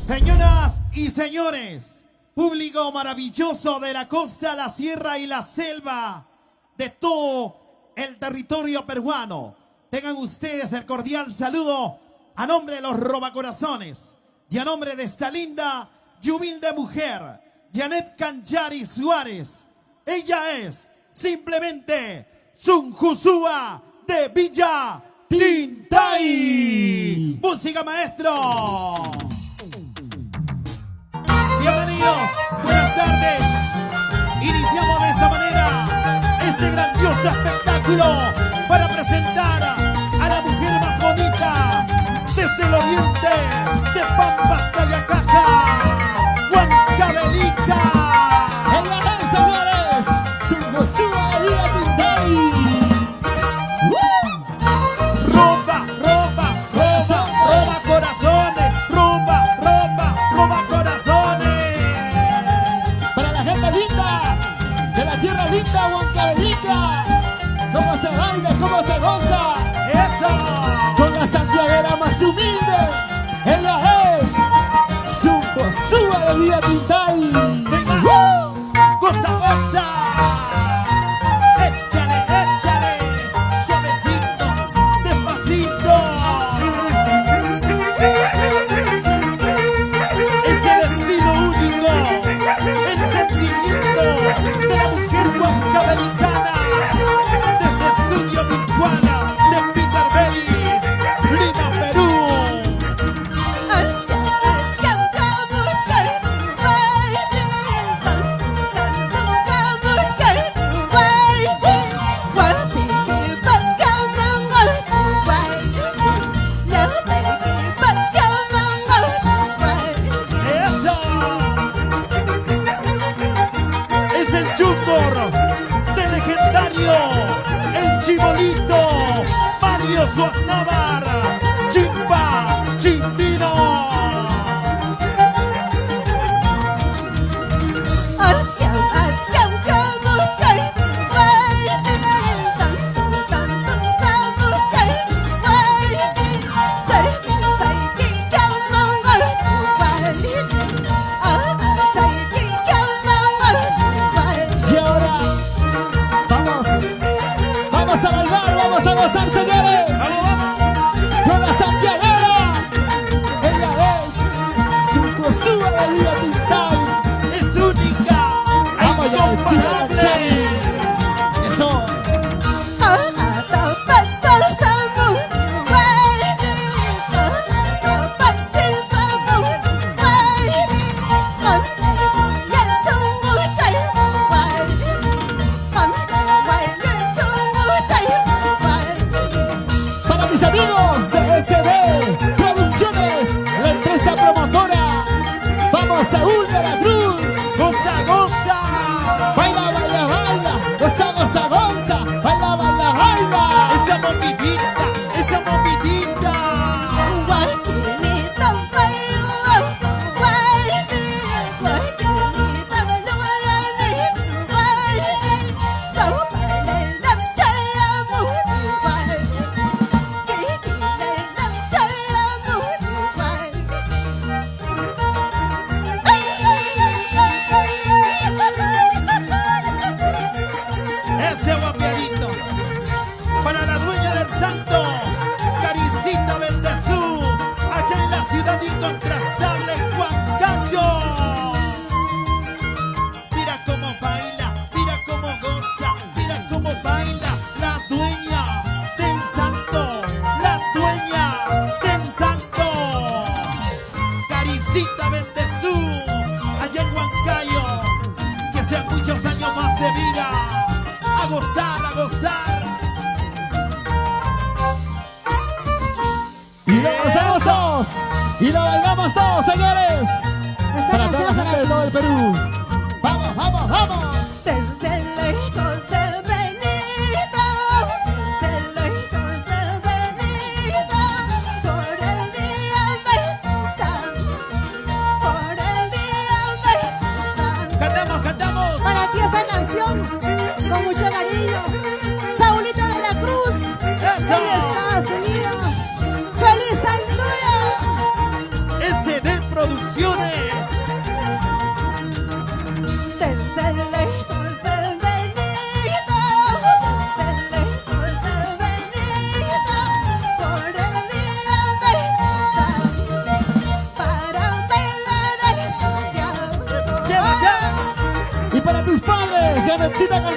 Señoras y señores, público maravilloso de la costa, la sierra y la selva de todo el territorio peruano, tengan ustedes el cordial saludo a nombre de los robacorazones y a nombre de esta linda y humilde mujer, Janet Canchari Suárez. Ella es simplemente Sunjusúa de Villa Tintay. Música, maestro. Bienvenidos, buenas tardes. Iniciamos de esta manera este grandioso espectáculo para presentar a la mujer más bonita desde el oriente de Pampas, Tayacaja, Huancavelica. ¡Ella es, señores! ¡Sunjusúa de Villa Tintay! Roba, roba, roba, roba corazones. Roba, roba, roba corazones. Para la gente linda de la tierra linda, Huancavelica. ¿Cómo se baila, cómo se goza? Eso. Con la santiaguera más humilde. Ella es Sunjusúa de Villa Tintay. Goza, goza. Échale, échale. Suavecito, despacito. Es el estilo único, el sentimiento de la mujer huancavelicana. Desde estudio virtual de Peter Bellis, Lima, Perú. ¡Eso! Es el Yucor del legendario, el Chibolito, Mario Suaznavar, Chimpa, Chimbino. Y ahora vamos a bailar, vamos a gozar, señores. ¡Vamos, vamos! Con la santiaguera. Ella es Sunjusúa de Villa Tintay. Es única, Vamos, incomparable. Eso. Para mis amigos de SD Producciones, la empresa promotora, vamos Saúl de la Cruz. ¡Goza, goza! Baila, baila, baila, goza, goza, goza, baila, baila, baila. Esa movidita, esa movidita. Ese guapiadito. Para la dueña del santo, Caricita Bendezú, allá en la ciudad incontrastable, Huancayo. Mira cómo baila, mira cómo goza, mira cómo baila la dueña del santo, la dueña del santo. Caricita Bendezú, allá en Huancayo, que sean muchos años más de vida. A gozar, a gozar. Y lo gozamos todos, y lo bailamos todos, señores. Para toda la gente de todo el Perú. Vamos, vamos, vamos. Desde lejos he venido, desde lejos he venido, por el día de San, por el día de San. Cantamos, cantamos. Para ti esta canción, con mucho cariño, Saulito de la Cruz, Eso. de Estados Unidos. ¡Feliz San Luis! SD Producciones.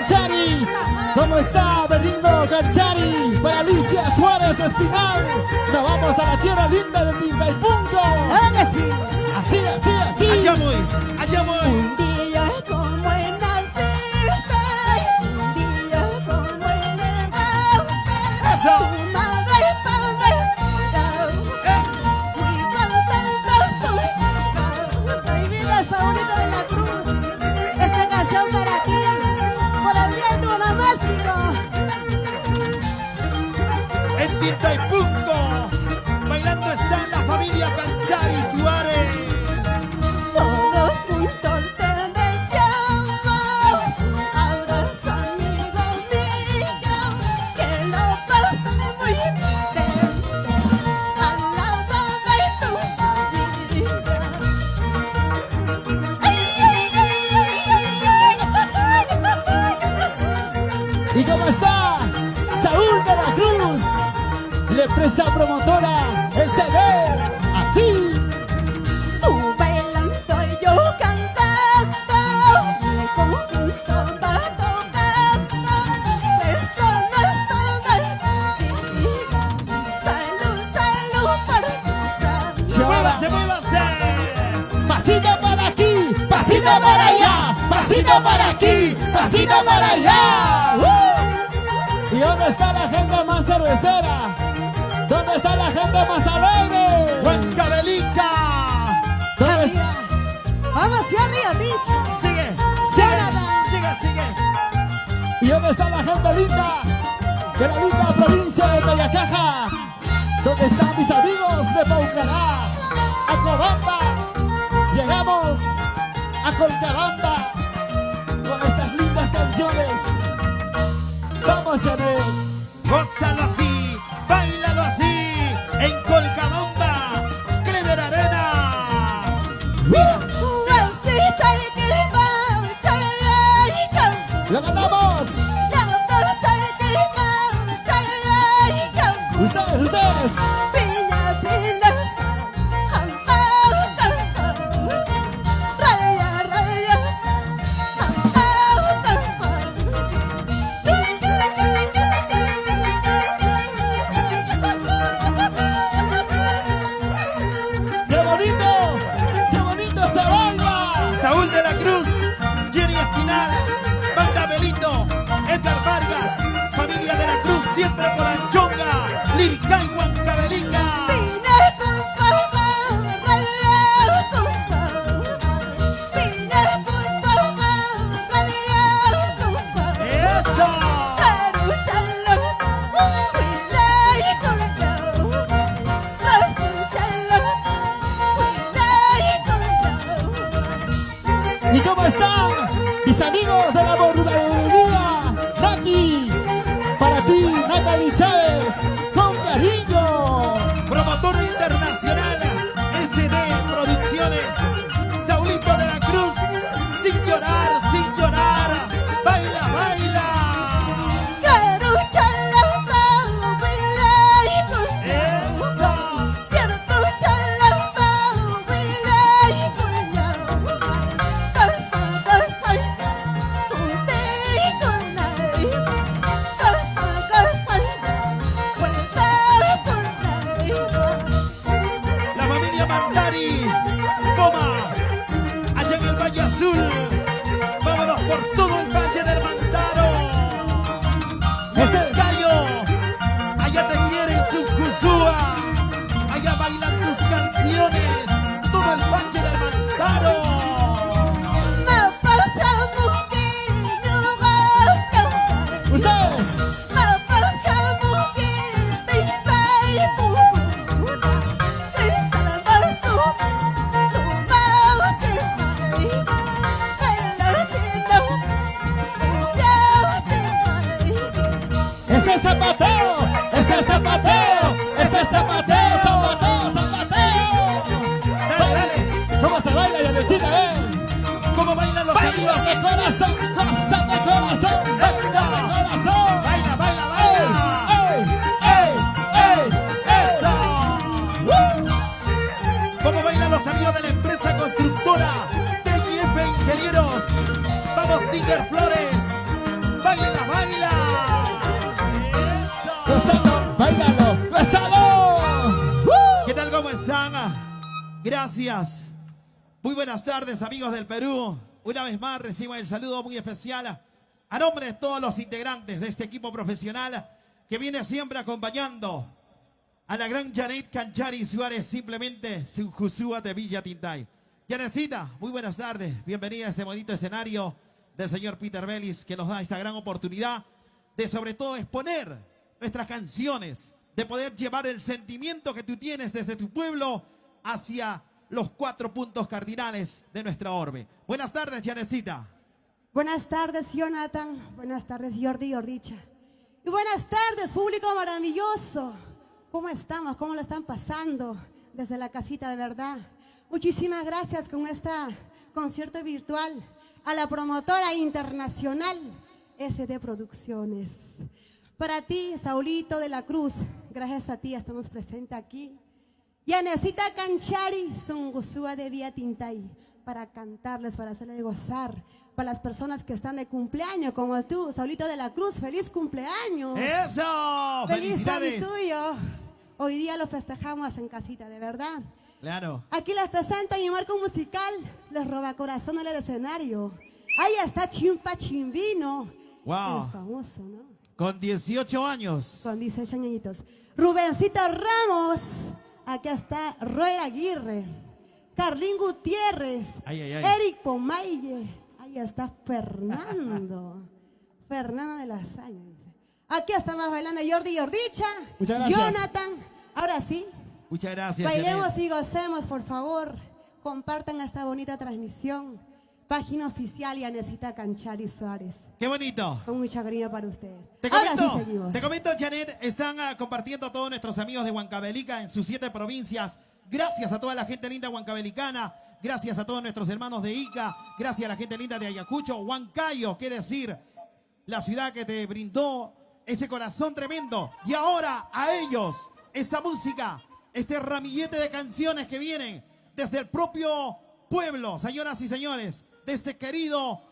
Canchari. ¿Cómo está Benigno Canchari? Para Alicia Suárez Espinal. Nos vamos a la tierra linda de Tinta y Punto. Así, así, así. Allá voy, allá voy. Un día como en naciste, un día como en llegaste, Eso. tu madre y padre muy contentos, muy vida Saulito de la Cruz. Esta canción para ti, por el día de tu onomástico. En Tinta y Punto, bailando está la familia Canchari Suárez. Todos juntos te deseamos, abrazo amigo mío, que lo pases muy bien, al lado de tu familia. ¿Y cómo está? Saúl de la Cruz, la empresa promotora, el CD, así. Tú bailando y yo cantando, el conjunto va tocando, esto no es todo el día. Salud, salud por tu salud. ¡Muévase, muévase! Pasito para aquí, pasito para allá, pasito para aquí, pasito para allá. ¿Y dónde está la gente más cervecera? ¿Dónde está la gente más alegre? ¡Huancavelica! ¿Dónde está? Arriba. Vamos hacia arriba, dicho. Sigue, sigue, sigue. ¿Y dónde está la gente linda de la linda provincia de Tayacaja? ¿Dónde están mis amigos de Paucará? Acobamba. Llegamos a Colcabamba con estas lindas canciones. Vamos a ver. Gózalo así, bailalo así, en Colcabamba, Clever Arena. Mira, ¡Lo cantamos! ¡Ustedes, ustedes! Gracias. Muy buenas tardes, amigos del Perú. Una vez más recibo el saludo muy especial a nombre de todos los integrantes de este equipo profesional que viene siempre acompañando a la gran Janet Canchari Suárez, simplemente su Jusúa de Villa Tintay. Janetcita, muy buenas tardes. Bienvenida a este bonito escenario del señor Peter Bellis, que nos da esta gran oportunidad de sobre todo exponer nuestras canciones, de poder llevar el sentimiento que tú tienes desde tu pueblo hacia los 4 puntos cardinales de nuestra orbe. Buenas tardes, Janetcita. Buenas tardes, Jonathan. Buenas tardes, Jordi y Ordicha. Y buenas tardes, público maravilloso. ¿Cómo estamos? ¿Cómo lo están pasando desde la casita de verdad? Muchísimas gracias con este concierto virtual a la promotora internacional SD Producciones. Para ti, Saulito de la Cruz, gracias a ti estamos presentes aquí. Janetcita Canchari, Sungusúa de Vía Tintay, para cantarles, para hacerles gozar. Para las personas que están de cumpleaños, como tú, Saulito de la Cruz, ¡feliz cumpleaños! ¡Eso! ¡Feliz ¡Felicidades! tuyo! Hoy día lo festejamos en casita, de verdad. Claro. Aquí les presento mi marco musical, Los Robacorazones del escenario. Ahí está Chimpa Chimbino. Wow. El famoso, ¿no? Con 18 años. Con 18 añitos. Rubencito Ramos. Aquí está Roy Aguirre. Carlín Gutiérrez. Ay, ay, ay. Eric Pomaye. Ahí está Fernando. Fernando de las Años. Aquí estamos bailando Jordi y Ordicha. Muchas gracias. Jonathan. Ahora sí. Muchas gracias, Bailemos Janet. y gocemos, por favor. Compartan esta bonita transmisión. Página oficial Janetcita Canchari Suárez. ¡Qué bonito! Con mucha cariño para ustedes. Te Ahora comento, sí seguimos. te comento, Janet, están compartiendo todos nuestros amigos de Huancavelica en sus 7 provincias. Gracias a toda la gente linda huancavelicana, gracias a todos nuestros hermanos de Ica, gracias a la gente linda de Ayacucho, Huancayo, qué decir, la ciudad que te brindó ese corazón tremendo. Y ahora a ellos, esta música, este ramillete de canciones que vienen desde el propio pueblo, señoras y señores, de este querido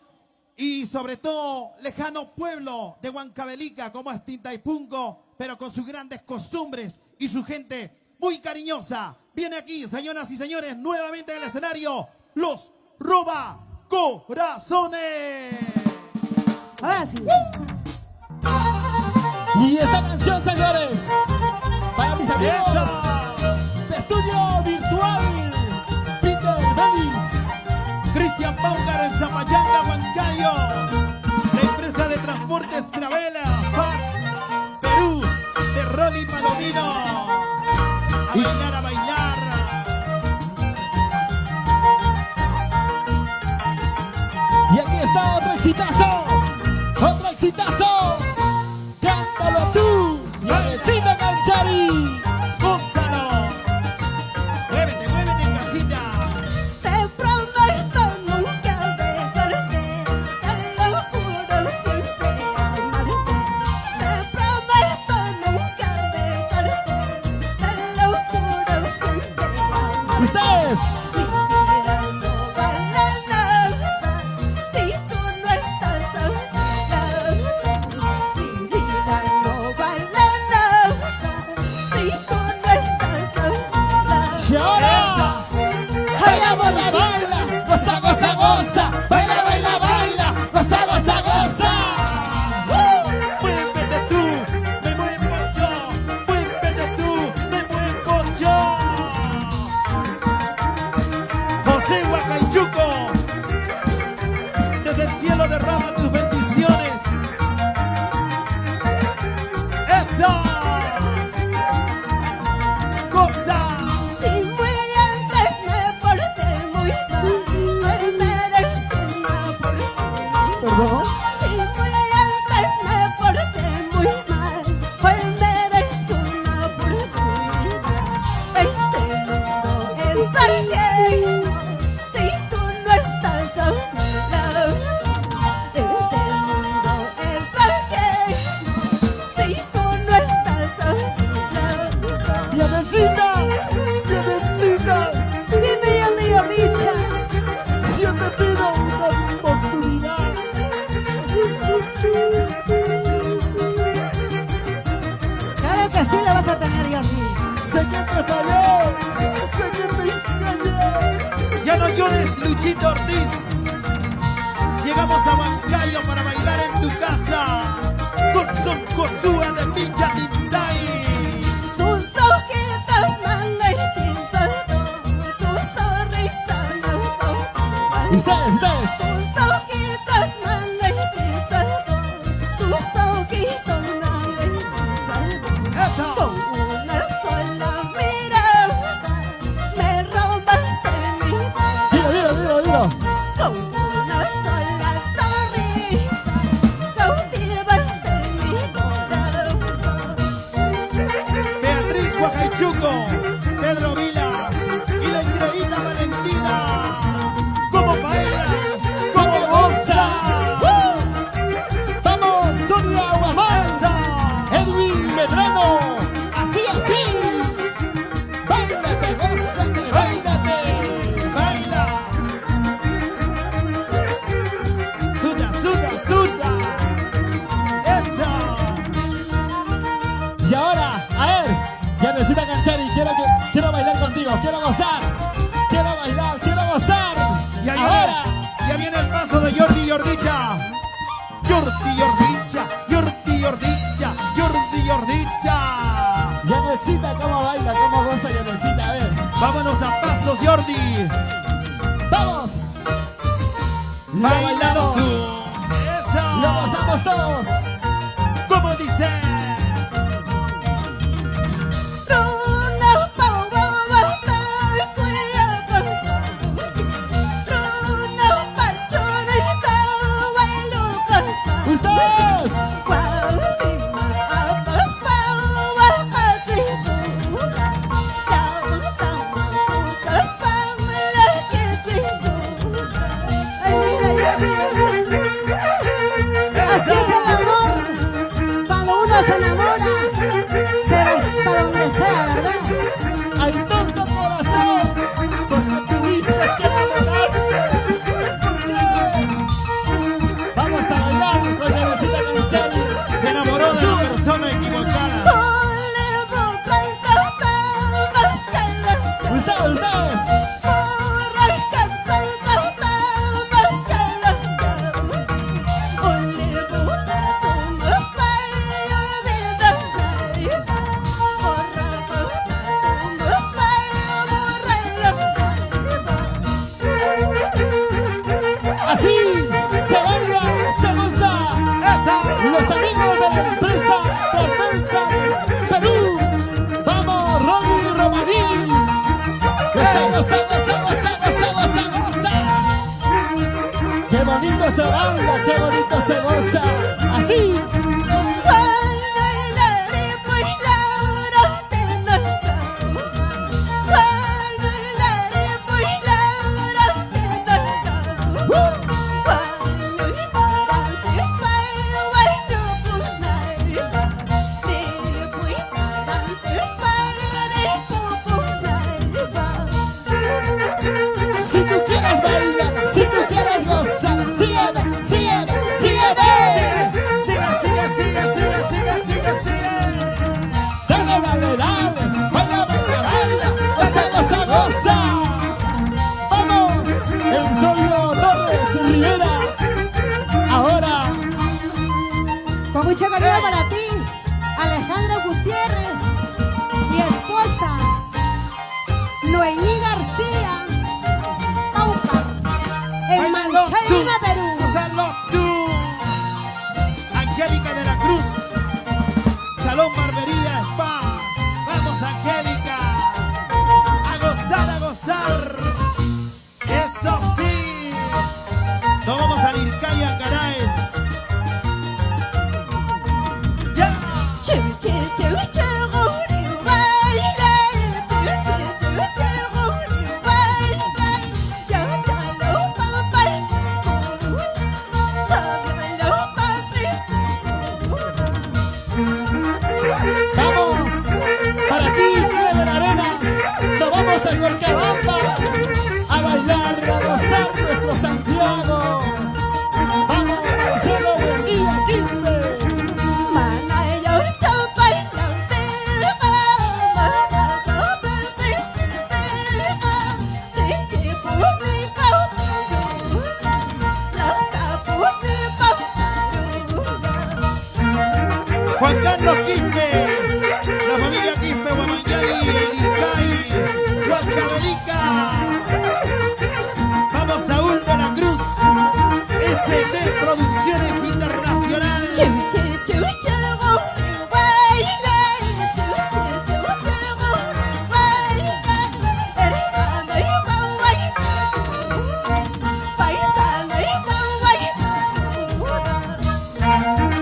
y sobre todo lejano pueblo de Huancavelica, como es Tintaypunco, pero con sus grandes costumbres y su gente muy cariñosa. Viene aquí, señoras y señores, nuevamente en el escenario, Los Robacorazones. Ahora sí. Y esta canción, señores, para mis amigos de estudio virtual, Peter Bellis, Cristian Paucar en Zapayanga, Huancayo. La empresa de transportes Travela, Paz, Perú, de Rolly Palomino. A bailar, a bailar. y aquí está otro exitazo, otro exitazo. Cántalo tú, Janetcita Canchari. Gózalo. Muévete, muévete en casita. Te prometo nunca dejarte, te lo juro siempre amarte. Te prometo nunca dejarte, te lo juro siempre amarte. Ustedes. Mi vida no vale nada si tú no estás a mi lado. Mi vida no vale nada si tú no estás a mi lado. Y ahora, baila, baila, baila, goza, goza, goza, baila, baila, baila, goza, goza, goza. Muévete tú, me muevo yo. Muévete tú, me muevo yo. José Huacaychuco, desde el cielo derrama tus bendiciones. ¡Eso! ¡Goza! Si muy antes me porté muy mal, hoy me destina por ti. Perdón. Si muy antes me porté muy mal, hoy me destina por tu vida. Este mundo es ajeno si tú no estás a mi lado. Este mundo es ajeno si tú no estás a mi lado. Janetcita, Janetcita, Dime, Jordi y Ordicha. yo te pido una oportunidad. Claro que sí la vas a tener, Jordi. Sé que te fallé, sé que te engañé. Panchito Ortiz. Llegamos a Huancayo para bailar en tu casa. Con son Cosúa de Pincha Tintay. Tus ojitos mandan hechizos, tu sonrisa no son. Ustedes. Tus ojitos mandan hechizos, tus ojitos mandan hechizos. Eso. Con una sola mirada me robaste mi corazón. Dilo. Con una sola sonrisa cautivaste mi corazón. Beatriz Huacaychuco, Pedro Vila y la increíble Valentina. Como baila, como goza. Vamos, Sonia Guamán. Esa. Edwin Medrano. Así. Báilate, gózate, báilate. Baila. Suda. Esa. Y ahora, a ver, ya necesita Canchari, quiero bailar contigo, quiero gozar, quiero bailar, quiero gozar. Ya Ahora, viene el paso de Jordi y Ordicha. Jordi Ordicha. Yanelcita, cómo baila, cómo goza Yanelcita, a ver, Vámonos a pasos, Jordi. vamos. Lo Bailando bailamos, tú. Eso. lo gozamos todos. Como dice. Ustedes, Ay, SD Producciones Internacionales.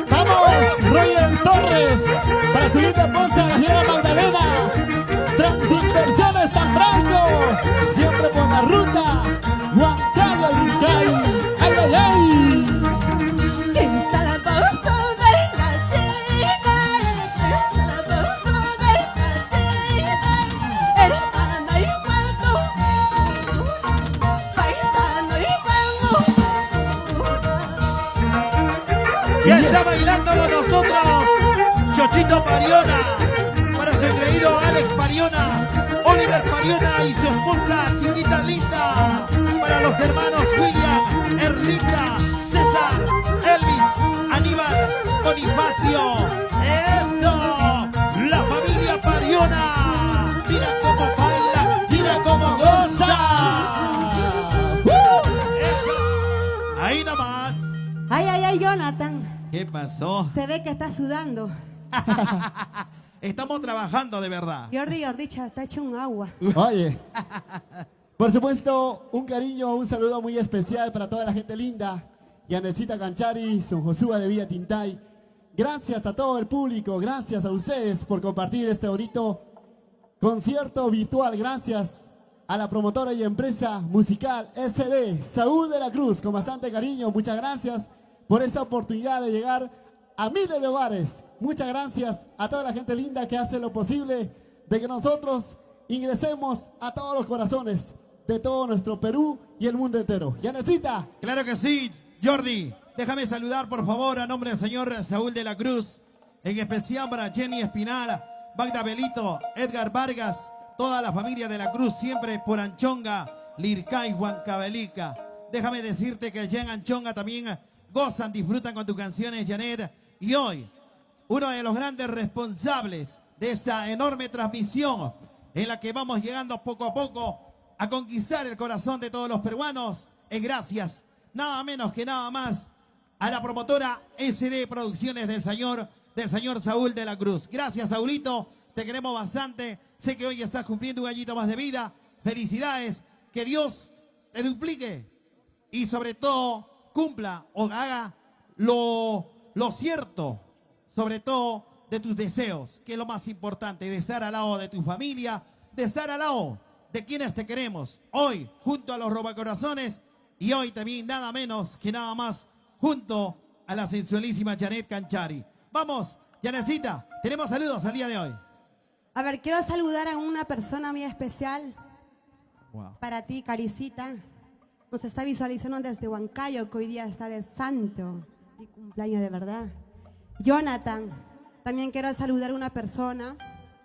Vamos, Roger Torres, para su linda esposa, la señora Magdalena. Transinversiones San Franco, siempre por la ruta. Huancayo, Lincay, ay, ay, ay. Ya está bailando con nosotros Chochito Pariona, para su engreído Alex Pariona, Oliver Pariona y su esposa Chiquita Linda, para los hermanos William, Erlinda, César, Elvis, Aníbal, Bonifacio. ¡Eso! La familia Pariona. Mira cómo baila, mira cómo goza. Eso. Ahí nomás. Ay, ay, ay, Jonathan. ¿Qué pasó? Se ve que está sudando. Estamos trabajando de verdad. Jordi Ordicha está hecho un agua. Oye, por supuesto, un cariño, un saludo muy especial para toda la gente linda. Yanecita Canchari, Sun Josúa de Villa Tintay. Gracias a todo el público, gracias a ustedes por compartir este bonito concierto virtual. Gracias a la promotora y empresa musical SD, Saúl de la Cruz, con bastante cariño. Muchas gracias por esa oportunidad de llegar a miles de hogares. Muchas gracias a toda la gente linda que hace lo posible de que nosotros ingresemos a todos los corazones de todo nuestro Perú y el mundo entero. Yanecita. Claro que sí, Jordi. Déjame saludar, por favor, a nombre del señor Saúl de la Cruz, en especial para Jenny Espinal, Magda Belito, Edgar Vargas, toda la familia de la Cruz, siempre por Anchonga, Lircay, Huancavelica. Déjame decirte que ya en Anchonga también gozan, disfrutan con tus canciones, Janet. Y hoy, uno de los grandes responsables de esta enorme transmisión en la que vamos llegando poco a poco a conquistar el corazón de todos los peruanos, es gracias, nada menos que nada más, a la promotora SD Producciones del señor Saúl de la Cruz. Gracias, Saulito, te queremos bastante. Sé que hoy estás cumpliendo un añito más de vida. Felicidades, que Dios te duplique y sobre todo cumpla o haga lo cierto, sobre todo de tus deseos, que es lo más importante, de estar al lado de tu familia, de estar al lado de quienes te queremos. Hoy, junto a los robacorazones, y hoy también nada menos que nada más, junto a la sensualísima Janet Canchari. Vamos, Janecita, tenemos saludos al día de hoy. A ver, quiero saludar a una persona muy especial. Wow. Para ti, Caricita. Nos está visualizando desde Huancayo, que hoy día está de santo y cumpleaños de verdad. Jonathan, también quiero saludar a una persona.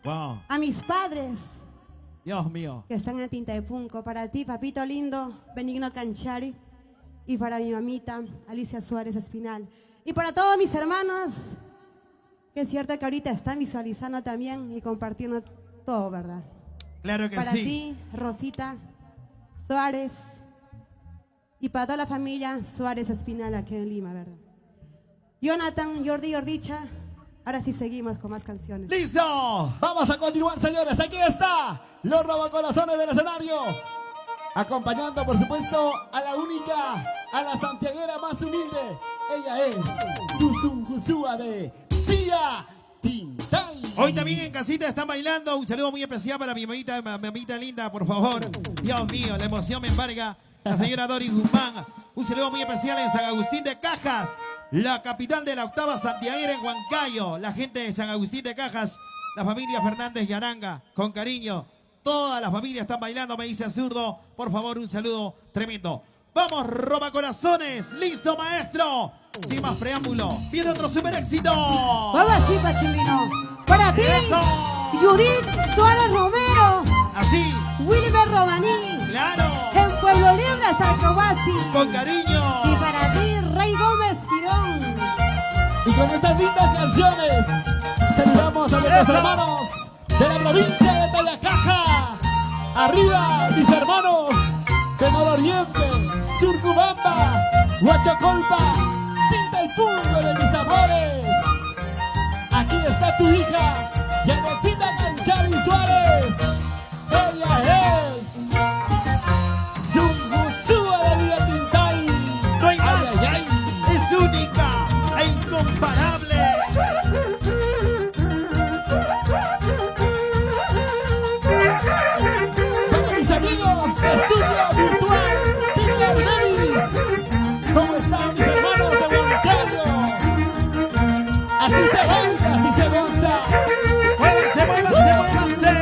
Wow. A mis padres, Dios mío. que están en Tinta de Punco. Para ti, papito lindo, Benigno Canchari. Y para mi mamita, Alicia Suárez Espinal. Y para todos mis hermanos, que es cierto que ahorita están visualizando también y compartiendo todo, ¿verdad? Claro que Para sí. ti, Rosita Suárez. Y para toda la familia Suárez Espinal aquí en Lima, ¿verdad? Jonathan, Jordi Ordicha. Ahora sí seguimos con más canciones. ¡Listo! Vamos a continuar, señores. Aquí está los robacorazones del escenario. Acompañando, por supuesto, a la única, a la santiaguera más humilde. Ella es Sun Josúa de Villa Tintay. Hoy también en casita están bailando. Un saludo muy especial para mi mamita linda, por favor. Dios mío, la emoción me embarga. La señora Doris Guzmán. Un saludo muy especial en San Agustín de Cajas, la capital de la octava santiaguera en Huancayo. La gente de San Agustín de Cajas, la familia Fernández Yaranga, con cariño. Toda la familia están bailando, me dice Zurdo. Por favor, un saludo tremendo. Vamos, robacorazones. Listo, maestro. Sin más preámbulo, viene otro super éxito. Vamos así, Pachimbino. Para ti, ¡Eso! Judith Suárez Romero, Así, Wilber Romaní, claro. en Pueblo Libre, Salcohuasi. Con cariño. Y para ti, Rey Gómez Girón. Y con estas lindas canciones saludamos a nuestros ¡Eso! hermanos de la provincia de Tayacaja. Arriba, mis hermanos de Nororiente, Surcubamba, Huachocolpa, tinta y punto de mis amores. Aquí está tu hija, Yanetita Canchari Suárez. Ella es Zunguzúa de Villatintay. No hay más. Ay, ay, ay. Es única e incomparable. Para mis amigos de Estudio Virtual Peter Denis, ¿cómo están mis hermanos de Huancayo? Así se baila, así se goza. Muévanse, muévanse, muévanse.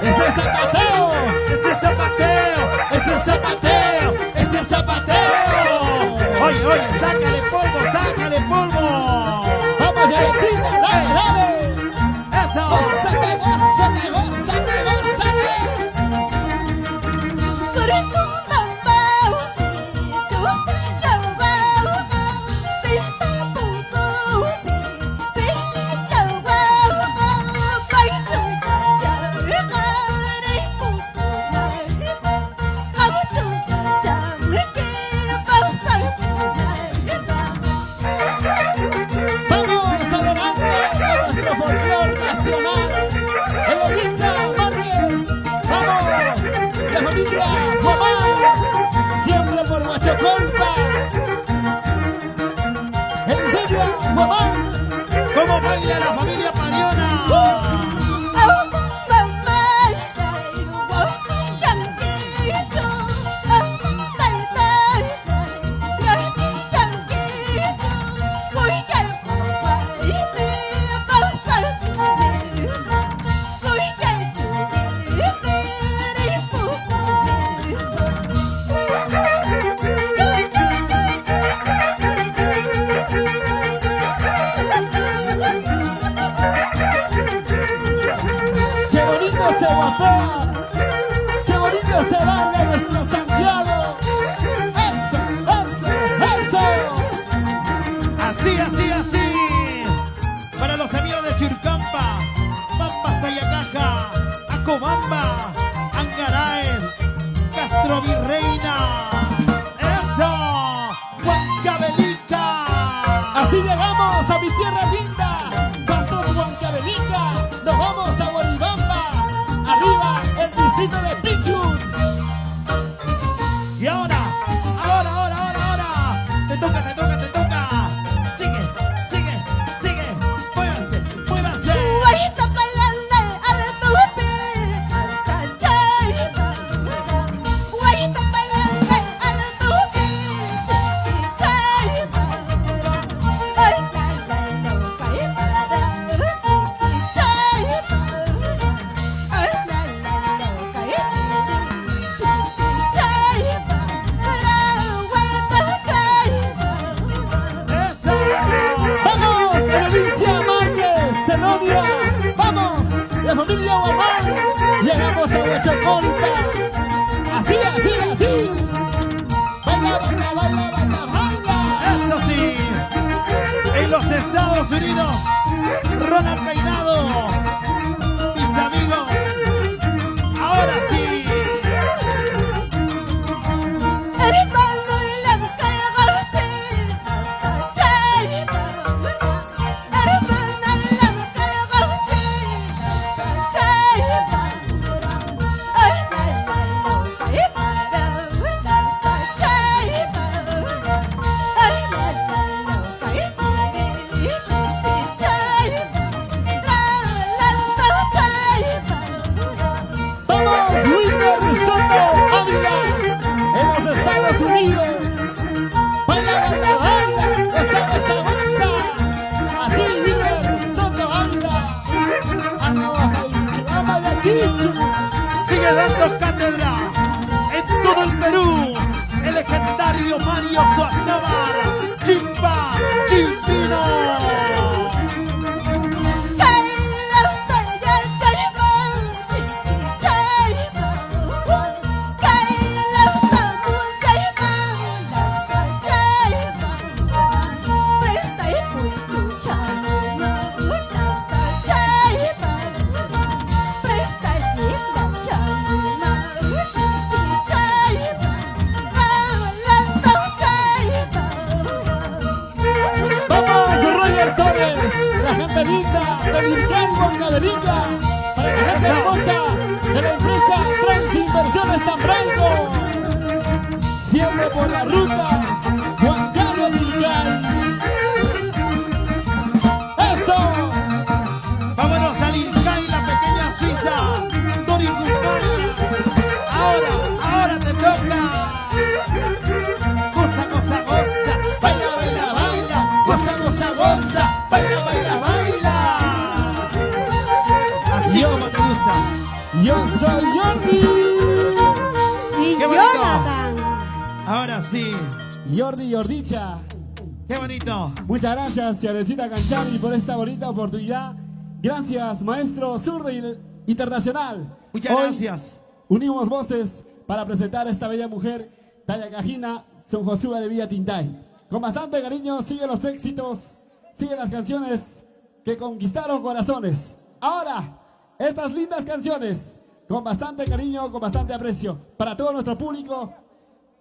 Ese es zapateo. Ese zapateo, ese zapateo, ese zapateo. Oye, oye, sácale polvo, sácale polvo. Vamos, Yanetita, dale, dale. Eso. Gózate, gózate, gózate, gózate. Vamos adelante con nuestro folclor nacional. Eloisa Márquez, vamos, la familia Guamán, siempre por Huachocolpa. Eliseo Guamán, ¿Cómo baila la familia Pariona? qué bonito se guapea, qué bonito se baila nuestro Santiago. Eso, eso, eso. Así, así, así. Para los amigos de Chircampa, Pampas, Tayacaja, Acobamba, Angaraes, Castro Virreina. Eso. Huancavelica. Así llegamos a mi tierra linda, paso Huancavelica, nos vamos a Bolibamba, arriba el distrito de Pichus. Y ahora, ahora. Te toca, te toca, te toca. Sigue, sigue, sigue. Muévanse, muévanse. Eso. Vamos, Eloisa Márquez, Zenobia, vamos, la familia Guamán, llegamos a Huachocolpa. Así, así, así. Baila, baila, baila, baila, baila. Eso sí. En los Estados Unidos, Ronald Peinado. Mis amigos. Ahora sí. gente linda de Virgen Huancavelica, para la gente hermosa de la empresa Transinversiones San Branco, siempre por la ruta Juan Carlos Virgen. ¡Eso! Vámonos a Lilcay, la pequeña Suiza. Dori Guzmán. Ahora te toca. Goza, goza, goza. Baila, baila, baila. Goza, goza, goza. Baila, baila, baila. Así como te gusta. Yo soy Jordi. Y Qué bonito. Jonathan. Ahora sí. Jordi Jordicha. Qué bonito. Muchas gracias, Yaretita Canchani, por esta bonita oportunidad. Gracias, maestro zurdo internacional. Muchas Hoy gracias. unimos voces para presentar a esta bella mujer, Tayacajina, Son Josúa de Villa Tintay. Con bastante cariño, siguen los éxitos, siguen las canciones que conquistaron corazones. Ahora, estas lindas canciones, con bastante cariño, con bastante aprecio, para todo nuestro público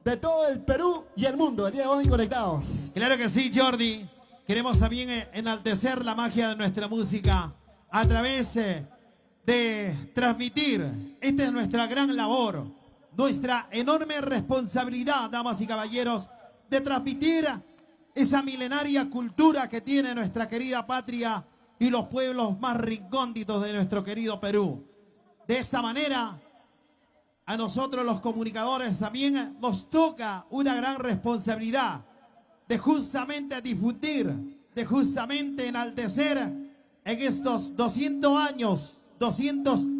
de todo el Perú y el mundo, el día de hoy conectados. Claro que sí, Jordi. Queremos también enaltecer la magia de nuestra música a través de transmitir. Esta es nuestra gran labor, nuestra enorme responsabilidad, damas y caballeros, de transmitir esa milenaria cultura que tiene nuestra querida patria y los pueblos más recónditos de nuestro querido Perú. De esta manera, a nosotros los comunicadores también nos toca una gran responsabilidad de justamente difundir, de justamente enaltecer en estos 200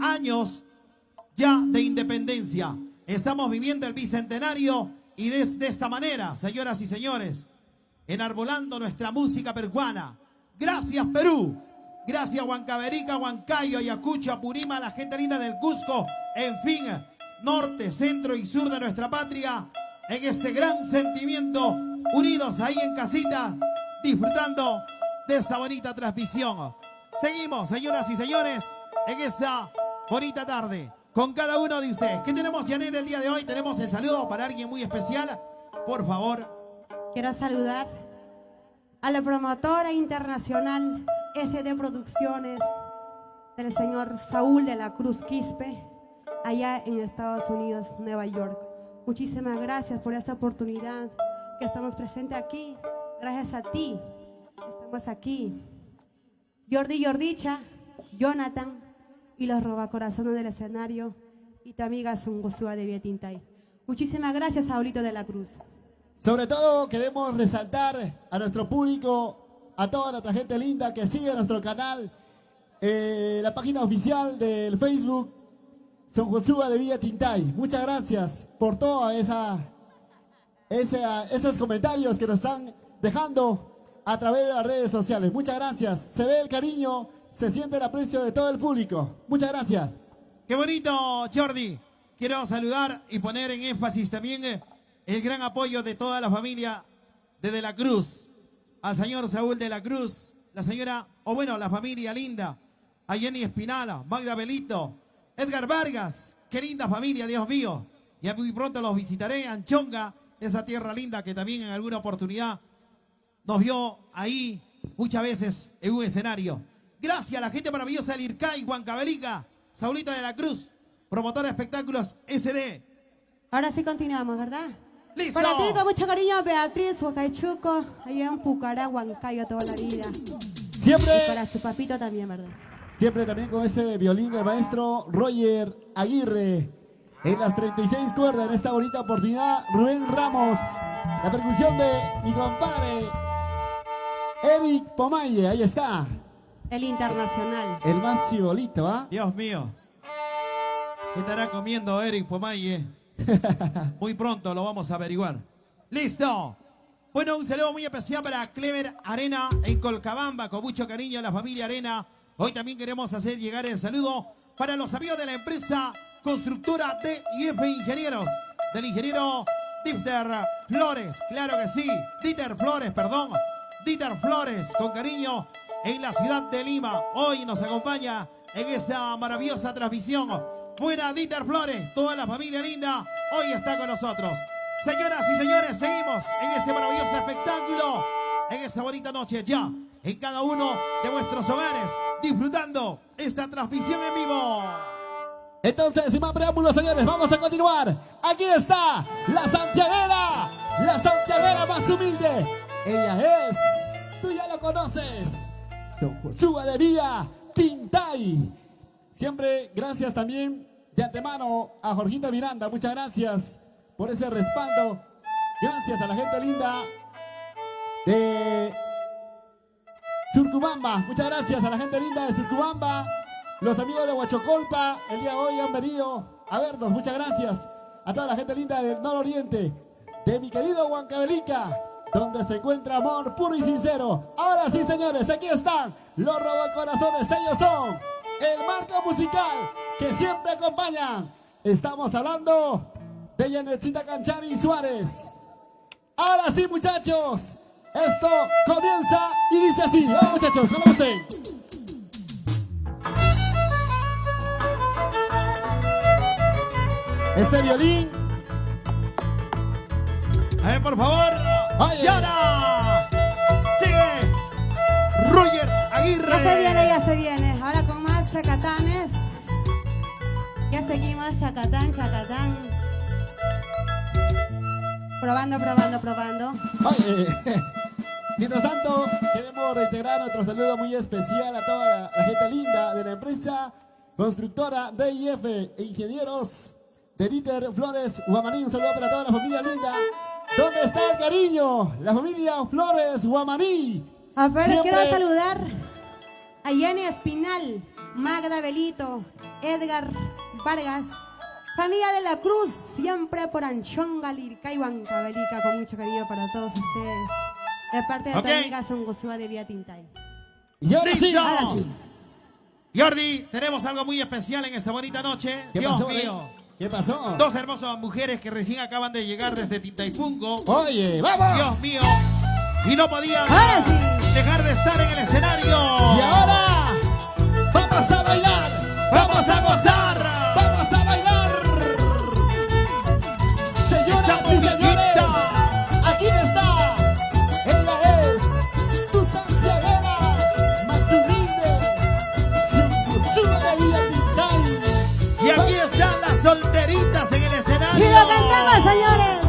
años ya de independencia. Estamos viviendo el bicentenario y desde esta manera, señoras y señores, enarbolando nuestra música peruana. Gracias, Perú. Gracias, Huancavelica, Huancayo, Ayacucho, Apurímac, la gente linda del Cusco, en fin, norte, centro y sur de nuestra patria, en este gran sentimiento, unidos ahí en casita, disfrutando de esta bonita transmisión. Seguimos, señoras y señores, en esta bonita tarde, con cada uno de ustedes. ¿Qué tenemos, Janet, el día de hoy? Tenemos el saludo para alguien muy especial. Por favor. Quiero saludar a la promotora internacional SD Producciones del señor Saúl de la Cruz Quispe, allá en Estados Unidos, Nueva York. Muchísimas gracias por esta oportunidad que estamos presentes aquí. Gracias a ti estamos aquí. Jordi Jordicha, Jonathan y los robacorazones del escenario y tu amiga Son Josúa de Villa Tintay. Muchísimas gracias, Saulito de la Cruz. Sobre todo queremos resaltar a nuestro público, a toda nuestra gente linda que sigue nuestro canal, la página oficial del Facebook, Son Josúa de Villa Tintay. Muchas gracias por todos esos comentarios que nos están dejando a través de las redes sociales. Muchas gracias. Se ve el cariño, se siente el aprecio de todo el público. Muchas gracias. ¡Qué bonito, Jordi! Quiero saludar y poner en énfasis también el gran apoyo de toda la familia de De la Cruz. Al señor Saúl de la Cruz, la señora, la familia linda, a Jenny Espinala, Magda Belito, Edgar Vargas, qué linda familia, Dios mío. Ya muy pronto los visitaré, Anchonga, esa tierra linda que también en alguna oportunidad nos vio ahí muchas veces en un escenario. Gracias a la gente maravillosa de Lilcay, Huancavelica, Saulita de la Cruz, promotora de espectáculos SD. Ahora sí continuamos, ¿verdad? ¡Listo! Para ti con mucho cariño, Beatriz Huacaychuco, allá en Pucará, Huancayo, toda la vida. Siempre, Y para su papito también, ¿verdad? siempre también con ese violín del maestro Roger Aguirre. En las 36 cuerdas, en esta bonita oportunidad, Rubén Ramos. La percusión de mi compadre Eric Pomaye, ahí está. El internacional. El más chibolito, ¿ah? Dios mío. ¿Qué estará comiendo Eric Pomaye? Muy pronto lo vamos a averiguar. ¡Listo! Bueno, un saludo muy especial para Clever Arena en Colcabamba, con mucho cariño a la familia Arena. Hoy también queremos hacer llegar el saludo para los amigos de la empresa constructora DIF Ingenieros, del ingeniero Dieter Flores, claro que sí, Dieter Flores, con cariño en la ciudad de Lima. Hoy nos acompaña en esta maravillosa transmisión. Buena Dieter Flores, toda la familia linda, hoy está con nosotros. Señoras y señores, seguimos en este maravilloso espectáculo, en esta bonita noche ya. en cada uno de vuestros hogares, disfrutando esta transmisión en vivo. Entonces, sin más preámbulos, señores, vamos a continuar. Aquí está la santiaguera más humilde. Ella es, tú ya lo conoces, Josué de Vía Tintay. Siempre gracias también de antemano a Jorgito Miranda. Muchas gracias por ese respaldo. Gracias a la gente linda de Surcubamba. Muchas gracias a la gente linda de Surcubamba. Los amigos de Huachocolpa el día de hoy han venido a vernos. Muchas gracias a toda la gente linda del nororiente, de mi querido Huancavelica, donde se encuentra amor puro y sincero. Ahora sí, señores, aquí están los robacorazones. Ellos son el marco musical que siempre acompañan. Estamos hablando de Yanetcita Canchari Suárez. Ahora sí, muchachos, esto comienza y dice así. Vamos, muchachos, con usted. Ese violín. A ver, por favor. Oye. Y ahora sigue Roger Aguirre. Ya se viene. Ahora con más chacatanes. Ya seguimos, chacatán. Probando. Oye. Mientras tanto, queremos reiterar nuestro saludo muy especial a toda la gente linda de la empresa constructora DIF e ingenieros de Dieter Flores Guamaní. Un saludo para toda la familia linda. ¿Dónde está el cariño? La familia Flores Guamaní. A ver, Siempre... quiero saludar a Jenny Espinal, Magda Belito, Edgar Vargas, familia de la Cruz, siempre por Anchonga, Lirca y Huancavelica, con mucho cariño para todos ustedes. De parte de tu amiga Songosua de Vía Tintay. Y ahora sí. ¡Listo! Ahora sí. Jordi, tenemos algo muy especial en esta bonita noche. ¿Qué Dios pasó, mío. ¿Qué pasó? Dos hermosas mujeres que recién acaban de llegar desde Tintaipungo. Oye, vamos. Dios mío. Y no podían Ahora sí. dejar de estar en el escenario. Y ahora vamos a bailar. ¡Vamos a gozar! Vamos a bailar. Señoras Esa y señores, musiquita. aquí está. Ella es tu santiaguera más humilde, Songosua de Vía Tintay. Y aquí están las solteritas en el escenario. Y lo cantamos, señores.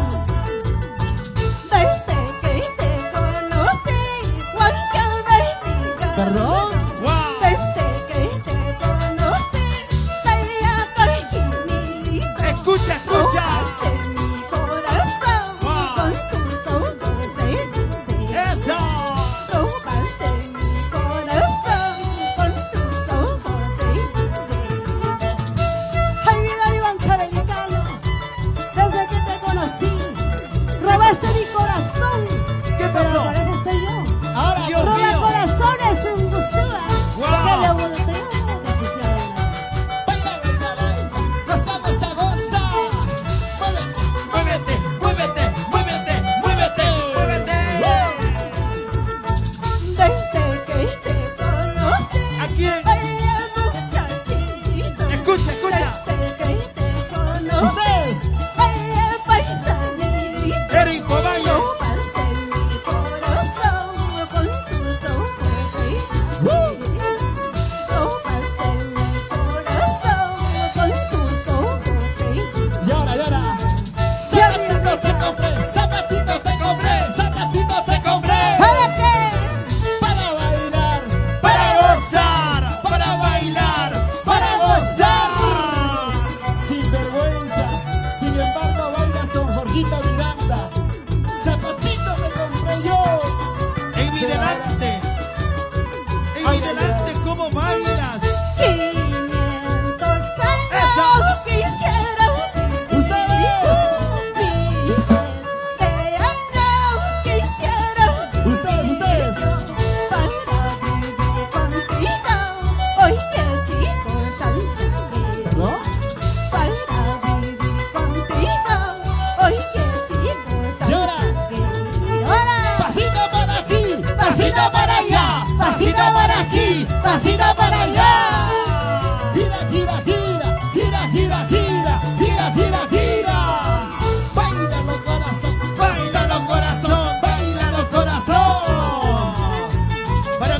Desde que te conocí, Huancavelica. ¿Perdón? ¡Wow! Desde que te conocí, salía Carquinita. Escucha. Robaste mi corazón Wow. con tus ojos de dulce. ¡Eso! Robaste mi corazón con tus ojos de dulce. Ay, mira, Huancavelicano, desde que te conocí, robaste mi corazón. ¿Qué Pero pasó? parece estoy yo. Ahora Dios Roba mío. corazones, un gusúa. Wow. Que le volteo. baila, baila, baila. Gozamos a gozar. Muévete. Muévete. Desde que te conocí, ¿A quién? ay, muchachito. Escucha. Desde que te conocí, Ustedes. ay, paisanito. Eric Cobayo. Robaste mi corazón con tus ojos de dulce. Robaste mi corazón con tus ojos de dulce. Y ahora. Zapatito te compré. ¿Para qué? Para bailar. Para gozar. Sin vergüenza. Sin embargo, bailas con Jorgito Miranda. Zapatito te compré yo. En mi delante, ¿cómo bailas? 500 años Eso. quisiera Ustedes. miles de años quisiera Ustedes. para vivir contigo. Hoy que chico santo, ¿Perdón? para vivir contigo. Hoy que chico santo. Y ahora. Ahora. Pasito para aquí. Pasito para allá, Pasito para aquí. Pasito para allá. Gira. Baila los corazón. Baila los corazón. Para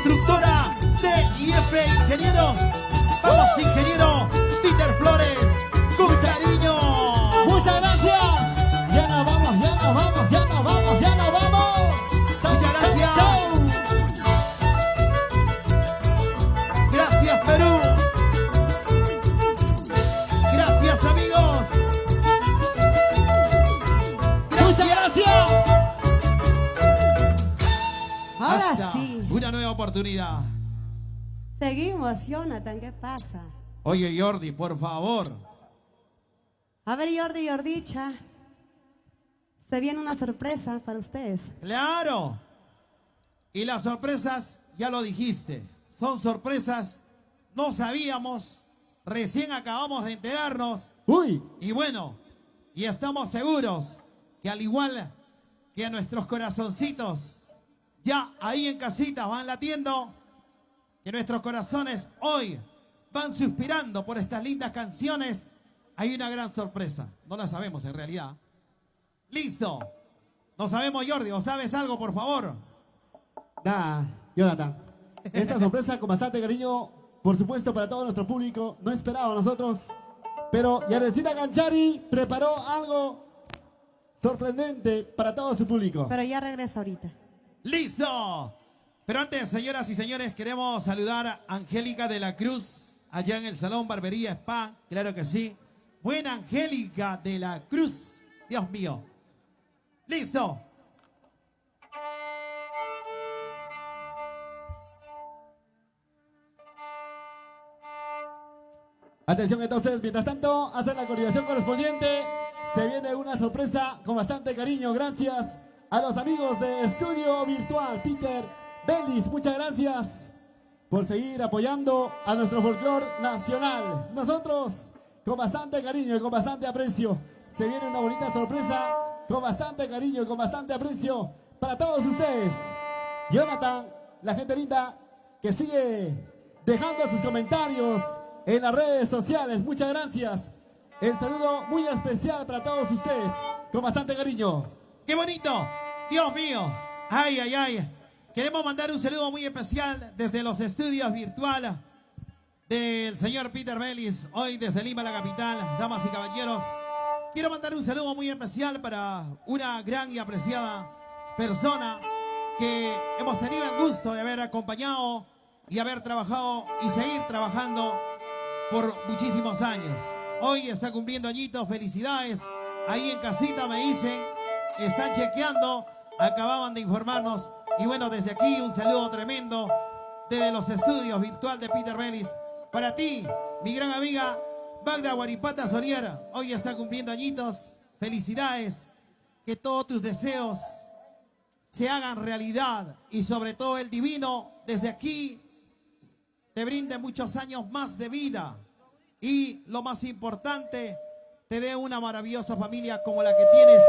constructora de IF Ingenieros. Vamos, ingeniero Peter Flores, con cariño. Muchas gracias. Ya nos vamos, ya nos vamos, ya nos vamos, ya nos vamos. Chau, Muchas chau, gracias. chau. Gracias, Perú. Gracias, amigos. Muchas gracias. Ahora Hasta sí. una nueva oportunidad. Seguimos, Jonathan, ¿qué pasa? Oye, Jordi, por favor. A ver, Jordi y Jordicha. Se viene una sorpresa para ustedes. Claro. Y las sorpresas, ya lo dijiste, son sorpresas, no sabíamos, recién acabamos de enterarnos. Uy, Y bueno, y estamos seguros que al igual que a nuestros corazoncitos, ya ahí en casita van latiendo, que nuestros corazones hoy van suspirando por estas lindas canciones, hay una gran sorpresa. No la sabemos en realidad. Listo. No sabemos, Jordi, ¿o sabes algo, por favor? nada, Jonathan. Esta sorpresa con bastante cariño, por supuesto, para todo nuestro público. No esperábamos nosotros. Pero Yaretcita Canchari preparó algo sorprendente para todo su público. Pero ya regreso ahorita. ¡Listo! Pero antes, señoras y señores, queremos saludar a Angélica de la Cruz, allá en el Salón Barbería Spa, claro que sí. Buena Angélica de la Cruz, Dios mío. ¡Listo! Atención entonces, mientras tanto, hacer la coordinación correspondiente. Se viene una sorpresa con bastante cariño. Gracias a los amigos de Estudio Virtual, Peter Bellis. Muchas gracias por seguir apoyando a nuestro folclore nacional. Nosotros, con bastante cariño y con bastante aprecio, se viene una bonita sorpresa con bastante cariño y con bastante aprecio para todos ustedes. Jonathan, la gente linda que sigue dejando sus comentarios en las redes sociales. Muchas gracias. El saludo muy especial para todos ustedes, con bastante cariño. ¡Qué bonito! ¡Dios mío! ¡Ay, ay, ay! Queremos mandar un saludo muy especial desde los estudios virtuales del señor Peter Bellis, hoy desde Lima, la capital. Damas y caballeros, quiero mandar un saludo muy especial para una gran y apreciada persona que hemos tenido el gusto de haber acompañado y haber trabajado y seguir trabajando por muchísimos años. Hoy está cumpliendo añitos, felicidades. Ahí en casita me dicen, están chequeando, acababan de informarnos. Y bueno, desde aquí un saludo tremendo desde los estudios virtual de Peter Bellis. Para ti, mi gran amiga Magda Guaripata Soliera, hoy está cumpliendo añitos. Felicidades, que todos tus deseos se hagan realidad y sobre todo el divino desde aquí te brinde muchos años más de vida y lo más importante, te dé una maravillosa familia como la que tienes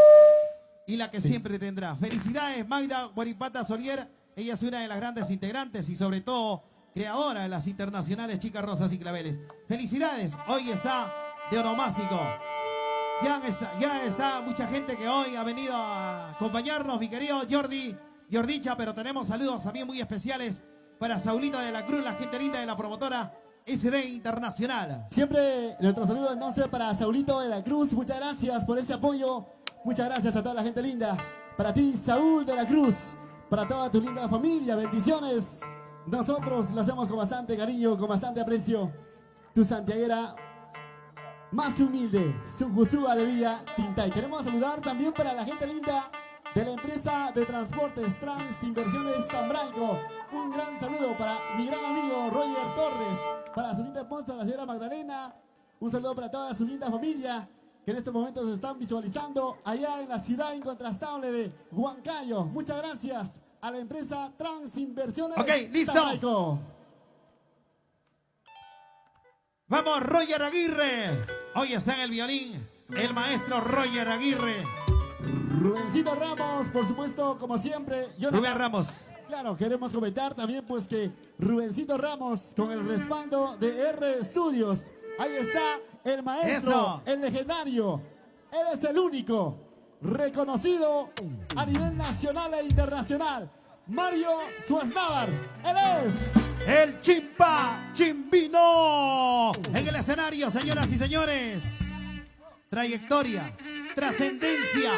y la que siempre tendrás. Felicidades, Magda Guaripata Solier. Ella es una de las grandes integrantes y sobre todo creadora de las internacionales Chicas Rosas y Claveles. Felicidades, hoy está de onomástico. Ya está mucha gente que hoy ha venido a acompañarnos, mi querido Jordicha, pero tenemos saludos también muy especiales para Saulito de la Cruz, la gente linda de la promotora SD Internacional. Siempre nuestro saludo entonces para Saulito de la Cruz. Muchas gracias por ese apoyo. Muchas gracias a toda la gente linda. Para ti, Saúl de la Cruz. Para toda tu linda familia. Bendiciones. Nosotros lo hacemos con bastante cariño, con bastante aprecio. Tu santiaguera más humilde, Sunjusúa de Villa Tintay. Queremos saludar también para la gente linda de la empresa de transportes Trans Inversiones Cambranco. Un gran saludo para mi gran amigo Roger Torres, para su linda esposa, la señora Magdalena. Un saludo para toda su linda familia que en estos momentos se están visualizando allá en la ciudad incontrastable de Huancayo. Muchas gracias a la empresa Trans Inversiones. Ok, listo. Cambranco. Vamos, Roger Aguirre. Hoy está en el violín el maestro Roger Aguirre. Rubencito Ramos, por supuesto, como siempre. Rubén Ramos. Claro, queremos comentar también pues que Rubencito Ramos con el respaldo de R Studios. Ahí está el maestro, Eso. el legendario. Él es el único reconocido a nivel nacional e internacional. Mario Suaznavar. Él es El Chimpa Chimbino en el escenario, señoras y señores. Trayectoria, trascendencia,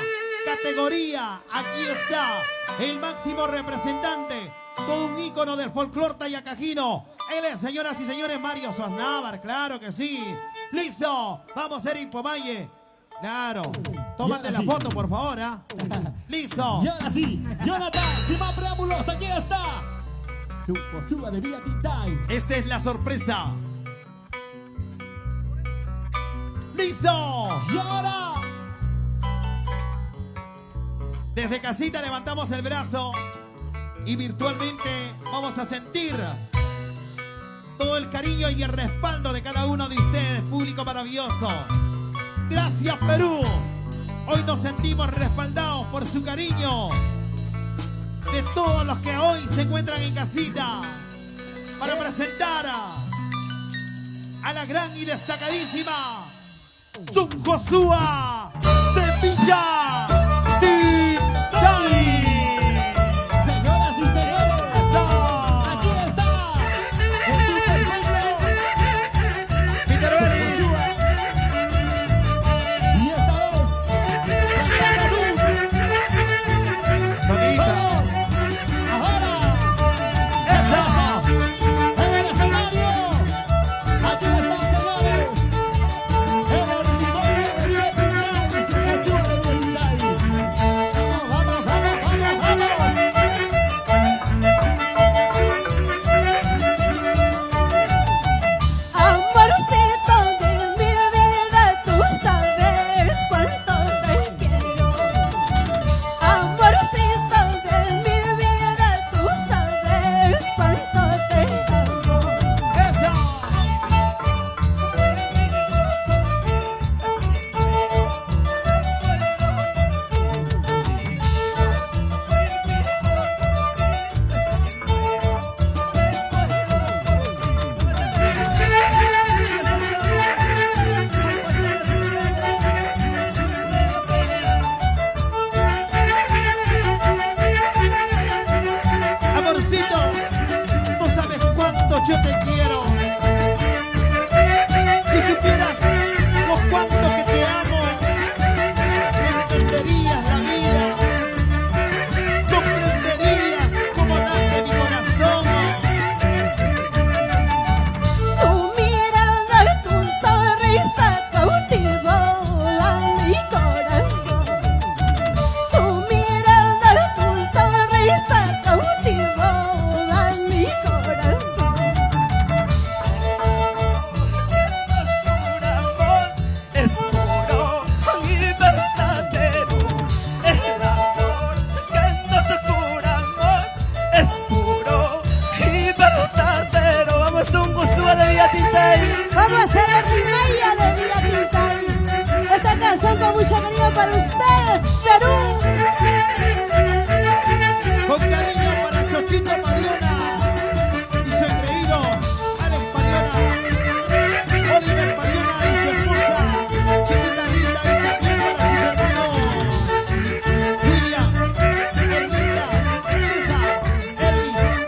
categoría. Aquí está el máximo representante, todo un ícono del folclore tayacajino. Él es, señoras y señores, Mario Suaznavar, claro que sí. Listo, vamos a ir Pomaye. Claro, tómate Y la ahora sí. foto, por favor, ¿ah? Listo. Y ahora sí, Jonathan, sin más preámbulos, aquí está. Suba de Villa Tintay. Esta es la sorpresa. ¡Listo! Y ahora, Desde casita levantamos el brazo y virtualmente vamos a sentir todo el cariño y el respaldo de cada uno de ustedes, público maravilloso. Gracias, Perú. Hoy nos sentimos respaldados por su cariño de todos los que hoy se encuentran en casita para presentar a la gran y destacadísima Zungosúa de Villa Tintay. señoras y señores, Eso. aquí está el tipo del pueblo, Peter Vélez. y esta vez, Cantacadú. Sonita. Vamos, ahora, Eso. en el escenario, aquí están, señores, el orgullo de Villa Tintay, Zungosúa de Villa Tintay. Vamos, vamos, vamos, vamos, vamos. Amorcito de mi vida, tú sabes cuánto te quiero. Amorcito de mi vida, tú sabes cuánto te amo. Eso. Amorcito, tú sabes cuánto yo te quiero. Si supieras lo cuánto que te amo, entenderías la vida, comprenderías cómo late mi corazón. Tu mirada y tu sonrisa cautivó a mi corazón. Tu mirada y tu sonrisa cautivó a mi corazón. Es puro y verdadero, el amor que nos juramos es puro y verdadero. Vamos a Zungosúa de Villa Tintay. Vamos a hacer el remake de Villa Tintay. Esta canción con mucho cariño para ustedes, Perú. Con cariño para Chochito Mariona y su engreído Alex Mariona, Oliver Mariona y su esposa Chiquita Rita, y también para sus hermanos William, Erlinda, César, Elvis,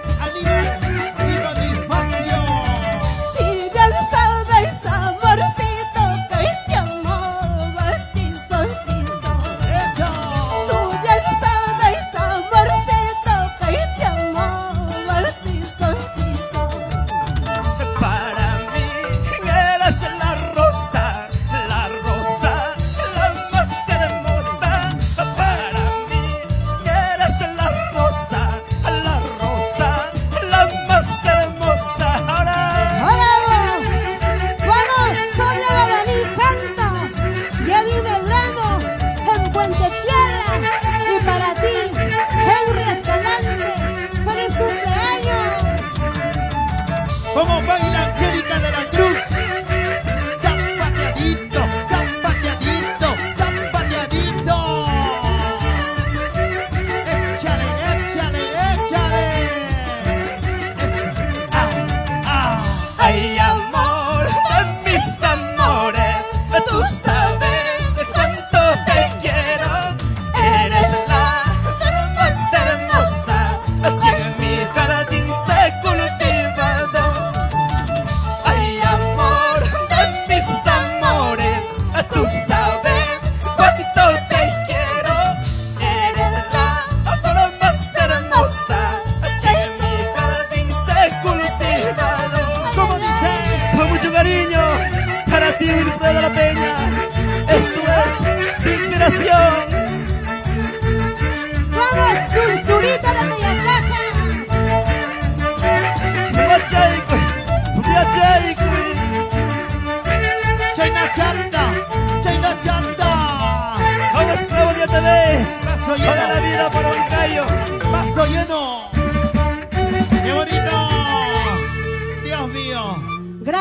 Aníbal y Bonifacio. Si bien sabes, amorcito, que te amaba a ti solito.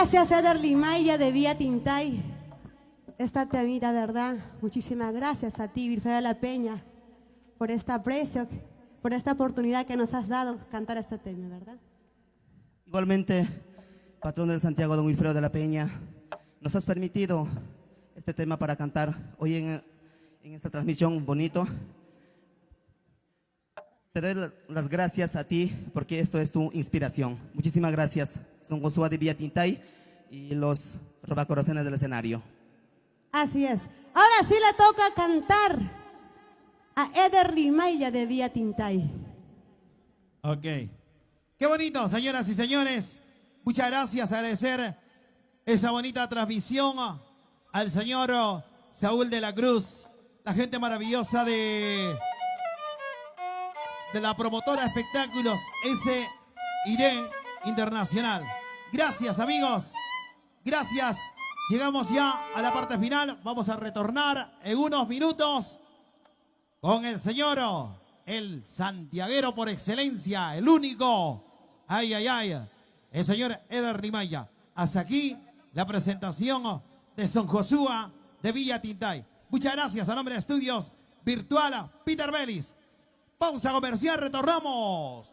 Gracias, Eder Limaya de Vía Tintay. Esta temita, ¿verdad? Muchísimas gracias a ti, Wilfredo La Peña, por este aprecio, por esta oportunidad que nos has dado cantar este tema, ¿verdad? Igualmente, patrón del Santiago, don Wilfredo de la Peña, nos has permitido este tema para cantar hoy en esta transmisión bonito. Te doy las gracias a ti porque esto es tu inspiración. Muchísimas gracias. Son Josué de Vía Tintay y los robacorazones del escenario. Así es. Ahora sí le toca cantar a Eder Limaya de Vía Tintay. Ok. Qué bonito, señoras y señores. Muchas gracias, agradecer esa bonita transmisión al señor Saúl de la Cruz, la gente maravillosa de la promotora de espectáculos S&D Internacional. Gracias, amigos. Gracias. Llegamos ya a la parte final. Vamos a retornar en unos minutos con el señor, el santiaguero por excelencia, el único. Ay, ay, ay. El señor Eder Limaya. Hasta aquí la presentación de Son Josué de Villa Tintay. Muchas gracias a nombre de Estudios Virtual Peter Bellis. Pausa comercial, retornamos.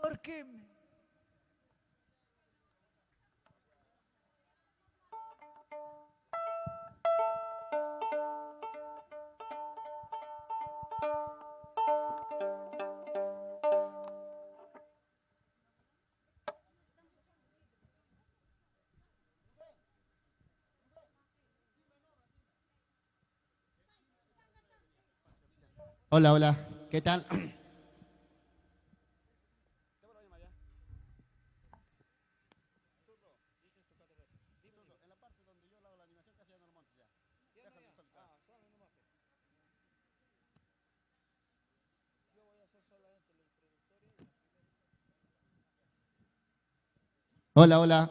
¿Por qué? Hola, hola. ¿Qué tal? Hola, hola.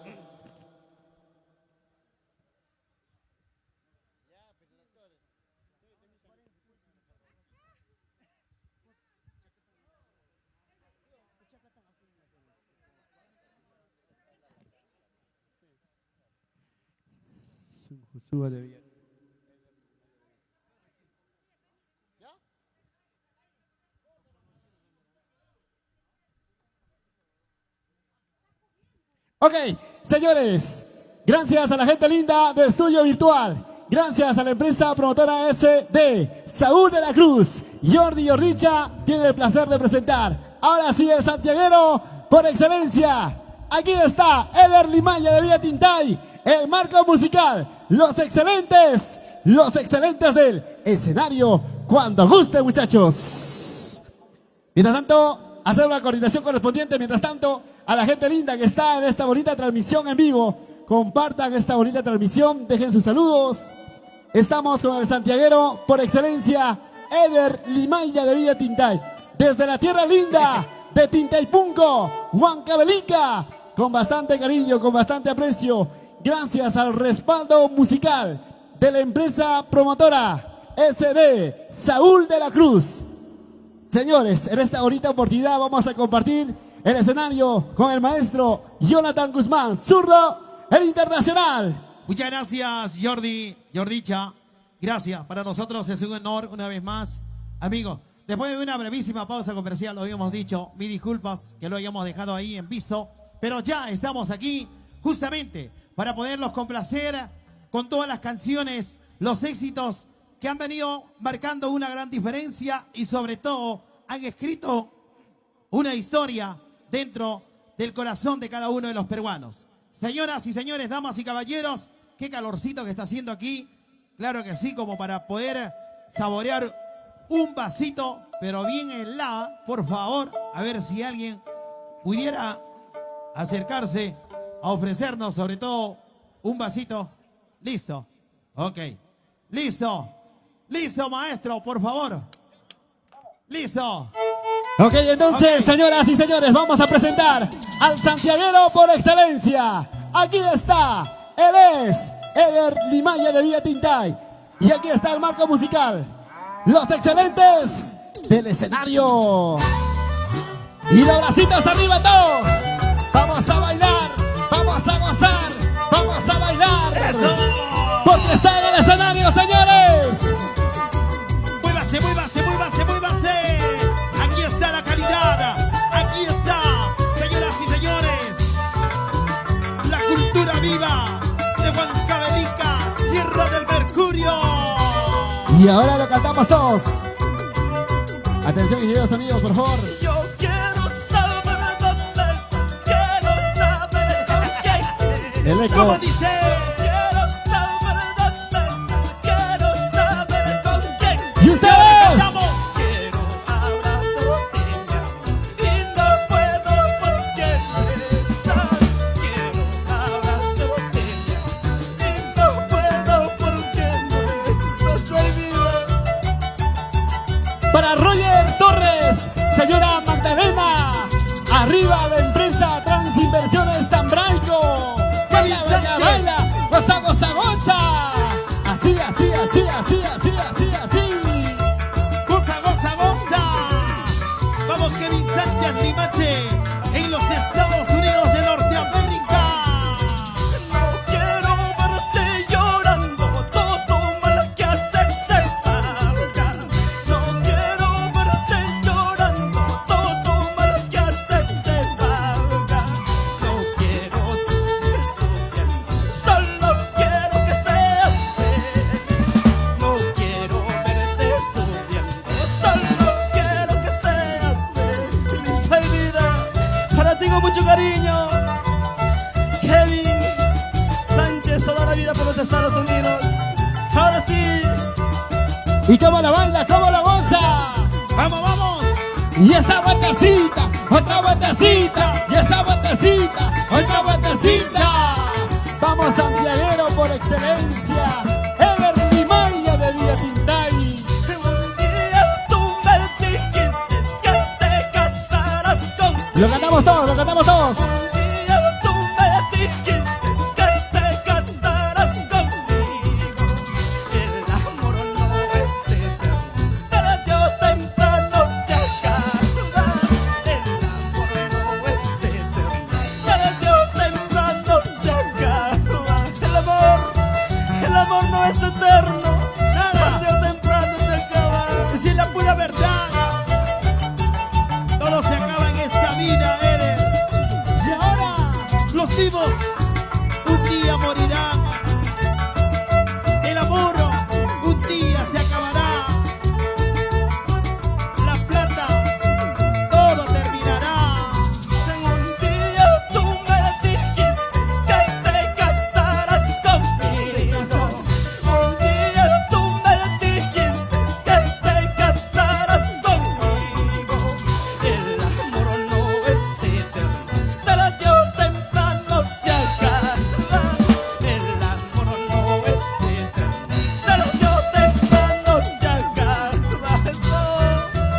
Ok, señores, gracias a la gente linda de Estudio Virtual, gracias a la empresa promotora SD, Saúl de la Cruz, Jordi Orricha tiene el placer de presentar. Ahora sí, el santiaguero por excelencia. Aquí está Eder Limaya de Vía Tintay, el marco musical, los excelentes del escenario, cuando guste, muchachos. Mientras tanto, hacer la coordinación correspondiente. Mientras tanto, a la gente linda que está en esta bonita transmisión en vivo, compartan esta bonita transmisión, dejen sus saludos. Estamos con el santiaguero por excelencia, Eder Limaya de Villa Tintay, desde la tierra linda de Tintaypunco, Huancavelica, con bastante cariño, con bastante aprecio, gracias al respaldo musical de la empresa promotora SD, Saúl de la Cruz. Señores, en esta bonita oportunidad vamos a compartir el escenario con el maestro Jonathan Guzmán, zurdo, el internacional. Muchas gracias, Jordicha. Gracias. Para nosotros es un honor una vez más. Amigos, después de una brevísima pausa comercial, lo habíamos dicho, mis disculpas que lo hayamos dejado ahí en visto, pero ya estamos aquí justamente para poderlos complacer con todas las canciones, los éxitos que han venido marcando una gran diferencia y sobre todo han escrito una historia dentro del corazón de cada uno de los peruanos. Señoras y señores, damas y caballeros, qué calorcito que está haciendo aquí. Claro que sí, como para poder saborear un vasito, pero bien helado, por favor. A ver si alguien pudiera acercarse a ofrecernos sobre todo un vasito. Listo. Ok. Listo. Listo, maestro, por favor. Listo. Ok, entonces, Ok. señoras y señores, vamos a presentar al santiaguero por excelencia. Aquí está, él es Eder Limaya de Villa Tintay. Y aquí está el marco musical, los excelentes del escenario. Y los bracitos arriba todos. Vamos a bailar, vamos a gozar, vamos a bailar. Eso. Porque está en el escenario, señores. Muévase, muévase, muévase, muévase. Aquí está la calidad. Aquí está, señoras y señores, la cultura viva de Huancavelica, tierra del mercurio. Y ahora lo cantamos todos. Atención, ingenieros sonidos, por favor. Yo quiero saber dónde, quiero saber con quién. El eco. ¿Cómo dice? Quiero saber dónde, quiero saber con quién. ¿Y ustedes? ¡Cantamos! Quiero abrazo y no puedo porque estar. Quiero abrazo y no puedo porque no estás vida. Para Roger Torres, señora Magdalena, arriba la empresa Transinversiones Tambraico. Baila, baila, baila, goza, goza, goza. Así, así, así, así, así, así, así. Goza, goza, goza. Vamos, Kevin Sánchez Limache, en los Estados Unidos de Norteamérica. No quiero verte llorando, todo mal que haces se paga. No quiero verte llorando, todo mal que haces se paga. No quiero solo quiero que seas feliz. No quiero verte sufriendo, solo quiero que seas feliz. Ay, vida, para ti con mucho cariño. Kevin Sánchez, toda la vida por los Estados Unidos. Ahora sí. ¿Y cómo la baila? ¿Cómo la goza? Vamos, vamos. Y esa vueltecita, otra vueltecita, y esa vueltecita, otra vueltecita. Vamos, santiaguero por excelencia, Eder Limaya de Villa Tintay. Un día tú me dijiste que te casarás conmigo. Lo cantamos todos, lo cantamos todos. Un día tú me dijiste que te casarás conmigo. El amor no es eterno, tarde o temprano se acaba. El amor no es eterno, tarde o temprano se acaba. El amor no es eterno, tarde o temprano se acaba. Si es la pura verdad. Todo se acaba en esta vida, Eder. Y ahora, Los vivos un día morirán. El amor un día se acabará. La plata, todo terminará. Un día tú me dijiste que te casarás conmigo. Un día tú me dijiste que te casarás conmigo. El amor no es eterno, tarde o temprano se acaba. El amor no es eterno, tarde o temprano se acaba.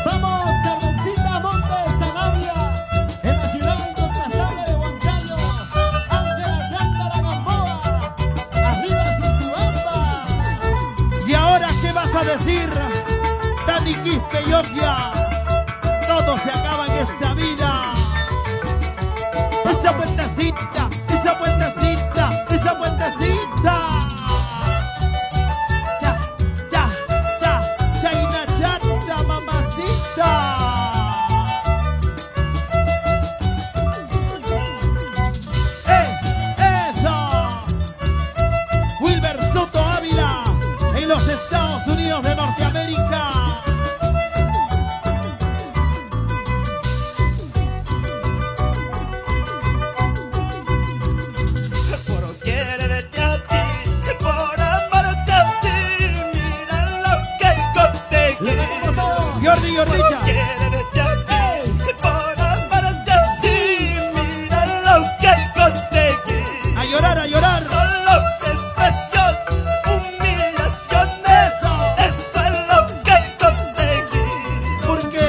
vamos, Carmencita Montes Sanabria, en la ciudad incontrastable de Huancayo. Ángela Alcántara Gamboa, arriba Sucubamba. ¿Y ahora qué vas a decir? Dani Quispe Yogia. Todo se acaba en esta vida. Esa puentecita, esa puentecita, esa puentecita. Ya, ya, ya, Chaina chata, mamacita. Eso. Wilber Soto Ávila, en los Estados Unidos de Norteamérica. Por quererte a ti, por amarte a ti, mira lo que conseguí. Jordi Por Gorricha. quererte a ti, por amarte a ti, mira lo que conseguí. A llorar, a llorar. Son los desprecios, humillaciones, eso es lo que conseguí. Porque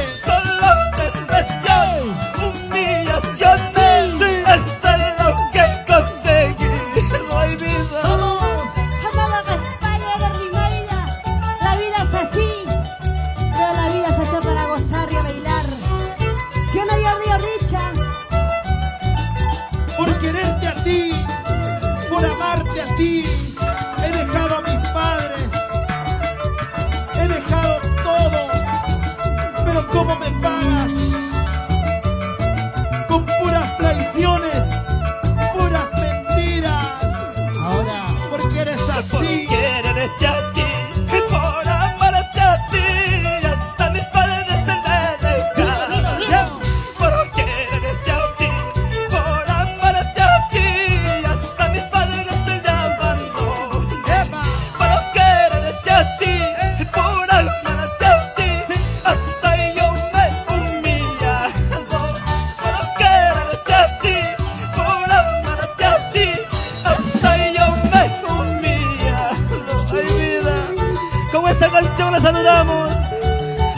con esta canción le saludamos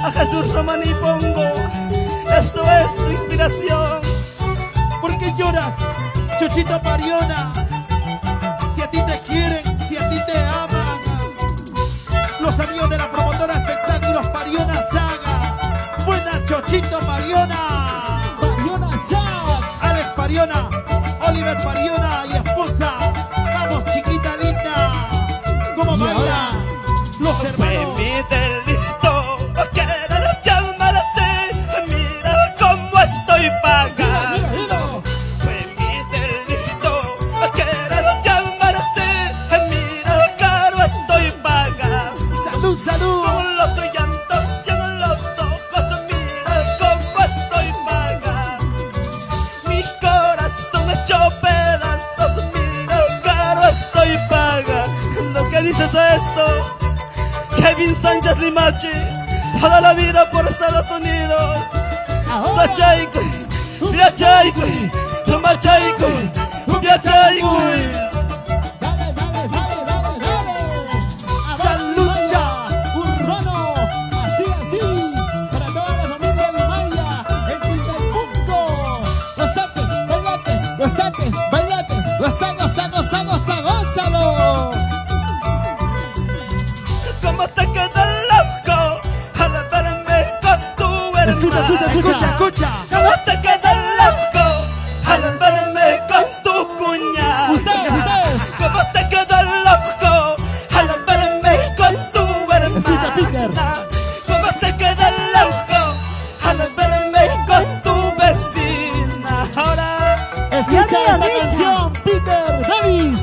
a Jesús Román y Pongo. Esto es su inspiración. ¿Por qué lloras, Chuchito Pariona? Si a ti te quieren, si a ti te aman. Los amigos de la promotora Espectáculos Pariona Saga. Buena, Chochito Pariona. Pariona Saga. Alex Pariona, Oliver Pariona y esposa. Vamos, chiquita linda. ¿Cómo Y baila? ahora, Los Fue hermanos. mi delito querer llamarte. Mira cómo estoy pagado. mira, mira. Fue mi delito querer llamarte. Mira caro estoy pagado. Salud, salud. Con los llantos en los ojos, mira cómo estoy pagado. Mi corazón hecho pedazos, mira caro estoy pagado. ¿Qué dices a esto? Kevin Sánchez Limache, toda la vida por Estados Unidos. Ahora, Machaico, Viachaico, Machaico, Viachaico. dale, dale, dale, dale, dale. Salucha. Urbano, así, así. Para toda la familia de Maya, el Quintalpunco. Gozate, bailate, gozate, bailate. Goza, goza, goza, goza, gózalo. ¿Cómo te queda loco al verme con tu hermana? Escucha, escucha, Escucha, escucha. ¿Cómo te queda loco al verme con tu cuñada? Ustedes. ¿Cómo te queda loco al verme con tu hermana? Escucha, Peter. ¿Cómo te queda loco al verme con tu vecina? Ahora Escucha Jordi esta Richa. canción, Peter Davis.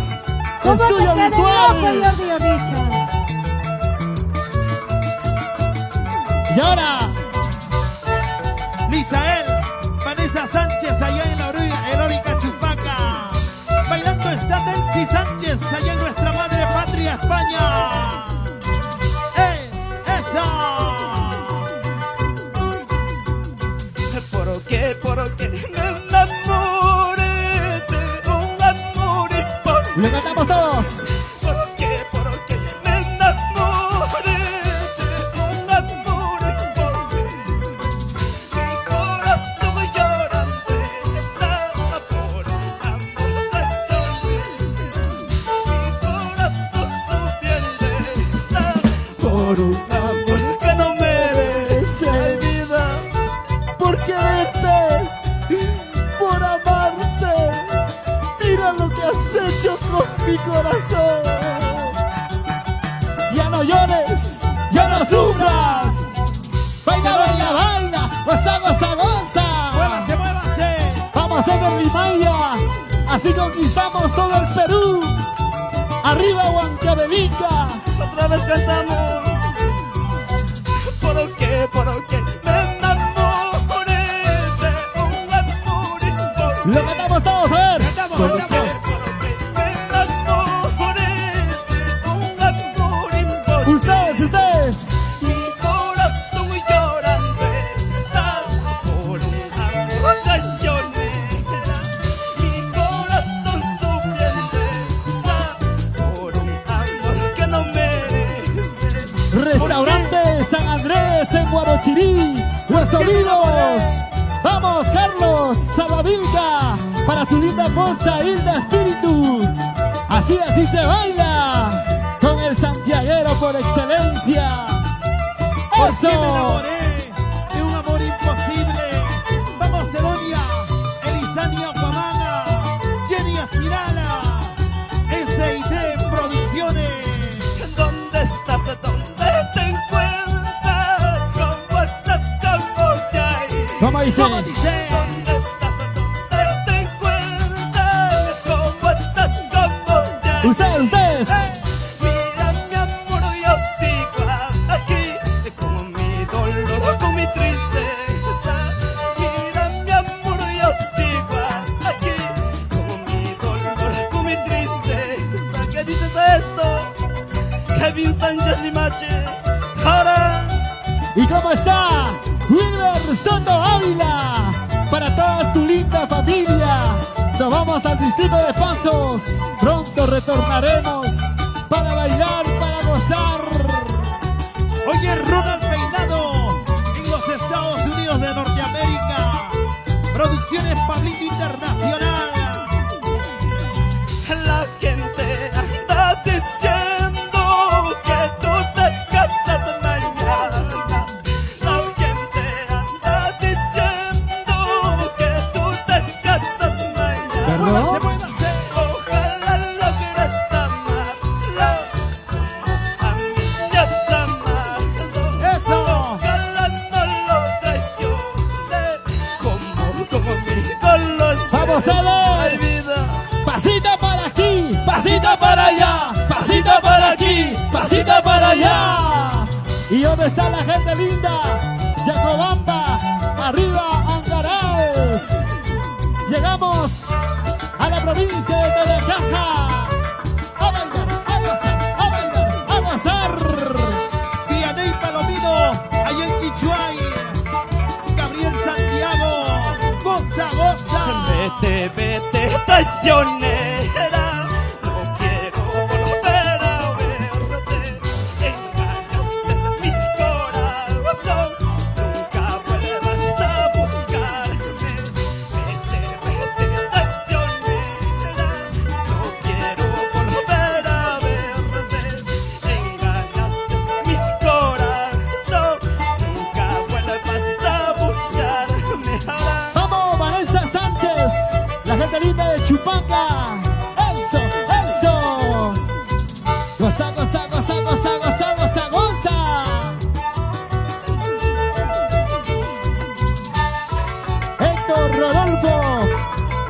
¿Cómo te Estudio quedé loco, virtual. Jordi Richa? Y ahora, Misael, Vanessa Sánchez allá en la Heroica Chupaca. Bailando está Delcy Sánchez allá en nuestra madre patria España. ¡Esa! ¿Por qué me enamoré de un amor imposible? le cantamos todos. ¿Por qué me enamoré de un amor imposible? Mi corazón llorante está por un amor traicionero. Mi corazón sufriente está por un amor que no merece vida. Por quererte, por amarte. Mira lo que has hecho con mi corazón. Ya no llores, ya no sufras. Baila, baila, baila. Goza, goza, goza. ¡Muévase, muévase! Vamos a hacer el Limaya. Así conquistamos todo el Perú. Arriba Huancavelica. Otra vez cantamos. ¿Por qué me enamoré de un amor imposible? Lo cantamos todos, a ver. ¡Cantamos, ¿Por cantamos! qué me enamoré de un amor imposible? Ustedes. Mi corazón llorante está por un amor traicionero. Mi corazón sufriente está por un amor que no merece. Restaurante San Andrés en Guarochirí, Los Olivos. Vamos, Carlos Salavilca, para su linda esposa Hilda Espíritu. Así, así se baila con el santiaguero por excelencia. Porque me Eso. enamoré de un amor imposible. Vamos, Cedonia, Elisania Guamanga, Jenny Espinala, SID Producciones. ¿Dónde estás? ¿Dónde te encuentras? ¿Cómo estás? ¿Cómo te ha ido? ¿Cómo dice? ¿Cómo dice? ¿Dónde estás? ¿Dónde te encuentras? ¿Cómo estás? ¿Cómo te ha ido? Ustedes. Mira mi amor, yo sigo aquí con mi dolor, con mi tristeza. Mira mi amor, yo sigo aquí con mi dolor, con mi tristeza. ¿Qué dices a esto? Kevin Sánchez Limache. Ahora ¿Y cómo está? Wilber Soto Ávila, para toda tu linda familia. Nos vamos al distrito de Pasos. Pronto retornaremos para bailar, para gozar. ¿Y dónde está la gente linda? Yacobamba, arriba Angarás. Llegamos a la provincia de Tayacaja. A bailar, a gozar, a bailar, a gozar. Vianey Palomino, allá en Quichuay. Gabriel Santiago, goza, goza. Vete, vete, traicionera, no quiero volver a verte. Engañaste mi corazón, nunca vuelvas a buscarme. Vete, vete, traicionera, no quiero volver a verte. Engañaste mi corazón, nunca vuelvas a buscarme. Vamos, Vanessa Sánchez, la gente linda de Chupaca. Eso, eso. Goza, goza, goza, goza, goza, goza, goza. Héctor Rodolfo,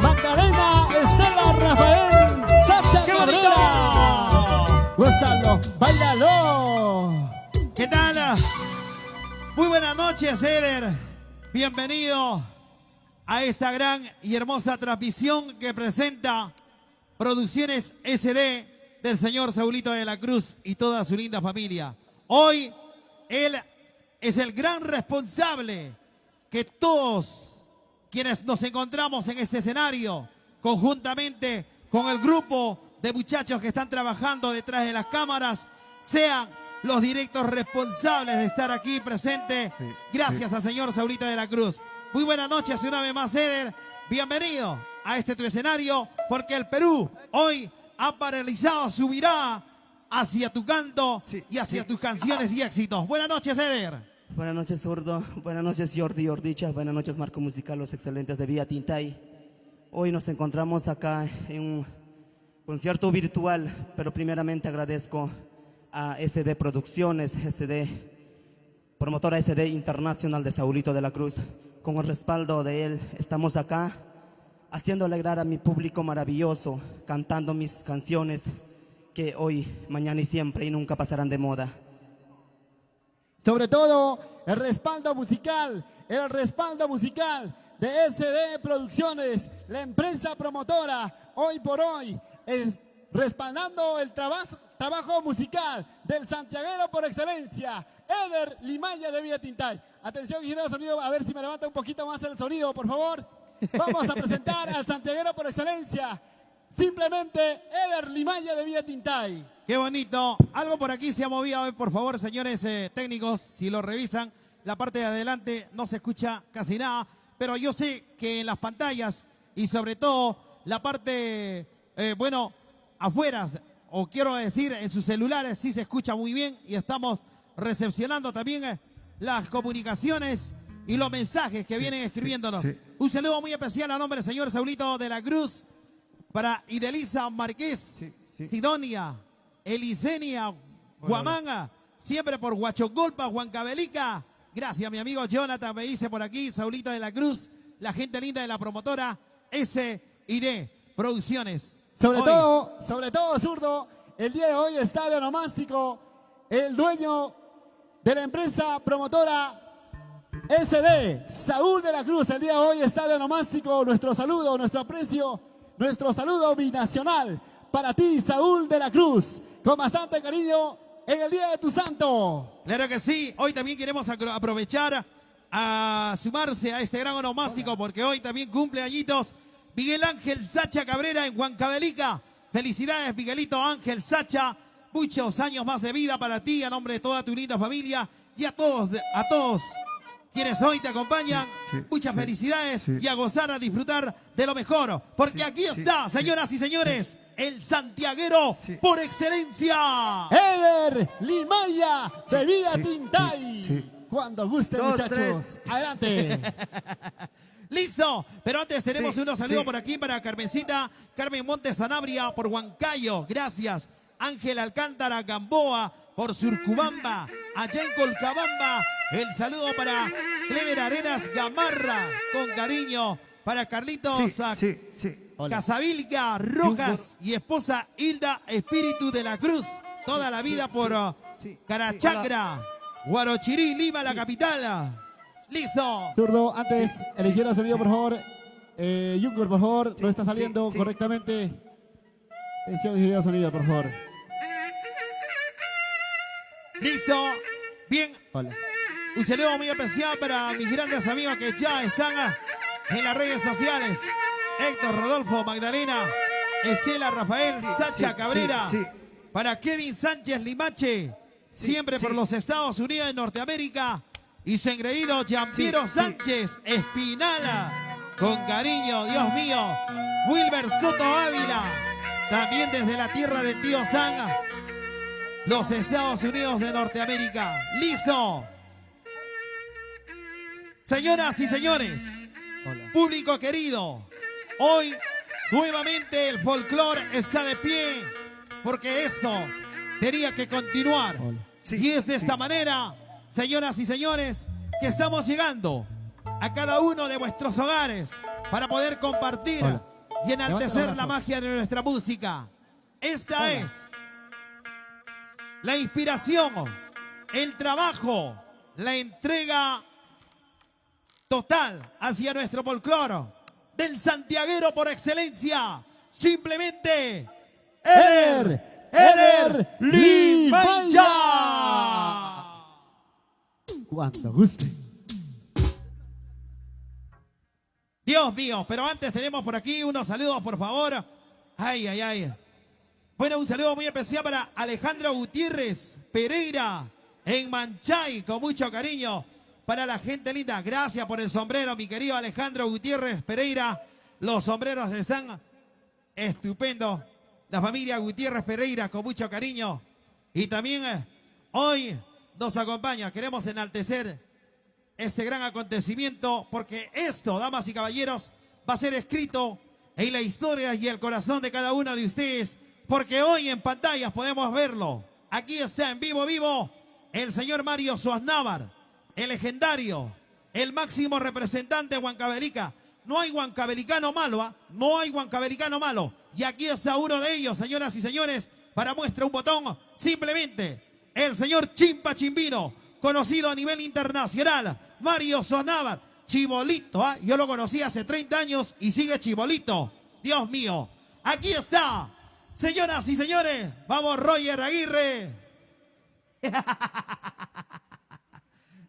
Magdalena, Estela, Rafael, Sacha ¡Qué Cabrera. Gózalo, bailalo. ¿Qué tal? Muy buenas noches, Eder. Bienvenido a esta gran y hermosa transmisión que presenta Producciones SD del señor Saulito de la Cruz y toda su linda familia. Hoy él es el gran responsable que todos quienes nos encontramos en este escenario, conjuntamente con el grupo de muchachos que están trabajando detrás de las cámaras, sean los directos responsables de estar aquí presente. Gracias al señor Saulito de la Cruz. Muy buenas noches una vez más, Eder. Bienvenido a este tu escenario, porque el Perú hoy ha paralizado su mirada hacia tu canto y hacia tus canciones y éxitos. Buenas noches, Eder. Buenas noches, Zurdo. Buenas noches, Jordi Ordicha. Buenas noches, Marco Musical, los excelentes de Vía Tintay. Hoy nos encontramos acá en un concierto virtual, pero primeramente agradezco a SD Producciones, promotora SD Internacional de Saulito de la Cruz. Con el respaldo de él estamos acá haciendo alegrar a mi público maravilloso, cantando mis canciones que hoy, mañana y siempre y nunca pasarán de moda. Sobre todo el respaldo musical de SD Producciones, la empresa promotora hoy por hoy, es respaldando el trabajo musical del santiaguero por excelencia, Eder Limaya de Villa Tintay. Atención, ingeniero de sonido, a ver si me levanta un poquito más el sonido, por favor. Vamos a presentar al santiaguero por excelencia, simplemente Eder Limaya de Villa Tintay. Qué bonito. Algo por aquí se ha movido. A ver, por favor, señores técnicos, si lo revisan, la parte de adelante no se escucha casi nada, pero yo sé que en las pantallas y sobre todo la parte, bueno, afuera, o quiero decir, en sus celulares sí se escucha muy bien y estamos recepcionando también las comunicaciones y los mensajes que vienen escribiéndonos. Un saludo muy especial a nombre del señor Saulito de la Cruz para Idelisa Márquez, Sidonia, Elisenia, Guamanga, siempre por Huachocolpa, Huancavelica. Gracias, mi amigo Jonathan, me dice por aquí, Saulito de la Cruz, la gente linda de la promotora SID Producciones. Sobre todo, Zurdo, el día de hoy está de onomástico el dueño de la empresa promotora SD, Saúl de la Cruz. El día de hoy está de onomástico nuestro saludo, nuestro aprecio, nuestro saludo binacional para ti, Saúl de la Cruz, con bastante cariño en el día de tu santo. Claro que sí, hoy también queremos aprovechar a sumarse a este gran onomástico porque hoy también cumple añitos Miguel Ángel Sacha Cabrera en Huancavelica. Felicidades, Miguelito Ángel Sacha, muchos años más de vida para ti a nombre de toda tu linda familia y a todos quienes hoy te acompañan. Muchas felicidades y a gozar, a disfrutar de lo mejor, porque aquí está, señoras y señores, el santiaguero por excelencia, Eder Limaya de Villa Tintay. Cuando gusten, muchachos. Adelante. Listo, pero antes tenemos unos saludos por aquí para Carmencita, Carmen Montes Sanabria por Huancayo, gracias. Ángel Alcántara Gamboa por Surcubamba, allá en Colcabamba, el saludo para Clever Arenas Gamarra, con cariño para Carlitos Casavilca Rojas y esposa Hilda Espíritu de la Cruz, toda la vida por Carachacra. Huarochirí, Lima, la capital. Listo. Zurdo, antes, el ingeniero de sonido, por favor. Junker, por favor, no está saliendo correctamente. Atención, ingeniero de sonido, por favor. Listo. Bien. Hola. Un saludo muy especial para mis grandes amigos que ya están en las redes sociales. Héctor, Rodolfo, Magdalena, Estela, Rafael, Sacha, Cabrera. Para Kevin Sánchez Limache, siempre por los Estados Unidos de Norteamérica. Y su engreído Giampiero Sánchez Espinala. Con cariño, Dios mío. Wilber Soto Ávila. También desde la tierra del tío San, los Estados Unidos de Norteamérica. ¡Listo! Señoras y señores, Hola. público querido, hoy nuevamente el folclore está de pie porque esto tenía que continuar. Hola. Y es de esta manera, señoras y señores, que estamos llegando a cada uno de vuestros hogares para poder compartir Hola. y enaltecer Levanta la los brazos. magia de nuestra música. Esta Hola. es la inspiración, el trabajo, la entrega total hacia nuestro folclore del santiaguero por excelencia, simplemente Eder Limaya. Cuando guste. Dios mío, pero antes tenemos por aquí unos saludos, por favor. Ay, ay, ay. Bueno, un saludo muy especial para Alejandro Gutiérrez Pereira en Manchay, con mucho cariño para la gente linda. Gracias por el sombrero, mi querido Alejandro Gutiérrez Pereira. Los sombreros están estupendos. La familia Gutiérrez Pereira, con mucho cariño. Y también hoy nos acompaña. Queremos enaltecer este gran acontecimiento porque esto, damas y caballeros, va a ser escrito en la historia y el corazón de cada uno de ustedes, porque hoy en pantallas podemos verlo. Aquí está en vivo el señor Mario Suaznávar, el legendario, el máximo representante de Huancavelica. No hay huancavelicano malo, ¿ah? No hay huancavelicano malo. Y aquí está uno de ellos, señoras y señores, para muestra un botón, simplemente el señor Chimpa Chimbino, conocido a nivel internacional, Mario Suaznávar, chibolito, ¿ah? Yo lo conocí hace 30 años y sigue chibolito. Dios mío, aquí está. Señoras y señores, vamos Roger Aguirre.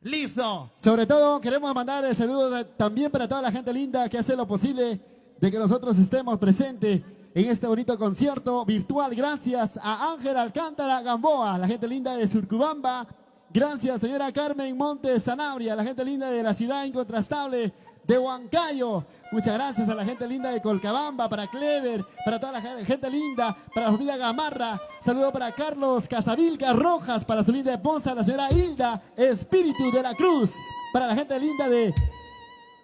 Listo. Sobre todo queremos mandar el saludo también para toda la gente linda que hace lo posible de que nosotros estemos presentes en este bonito concierto virtual. Gracias a Ángel Alcántara Gamboa, la gente linda de Surcubamba. Gracias señora Carmen Montes Sanabria, la gente linda de la ciudad incontrastable de Huancayo. Muchas gracias a la gente linda de Colcabamba, para Clever, para toda la gente linda, para la familia Gamarra. Saludo para Carlos Casavilca Rojas, para su linda esposa, la señora Hilda Espíritu de la Cruz, para la gente linda de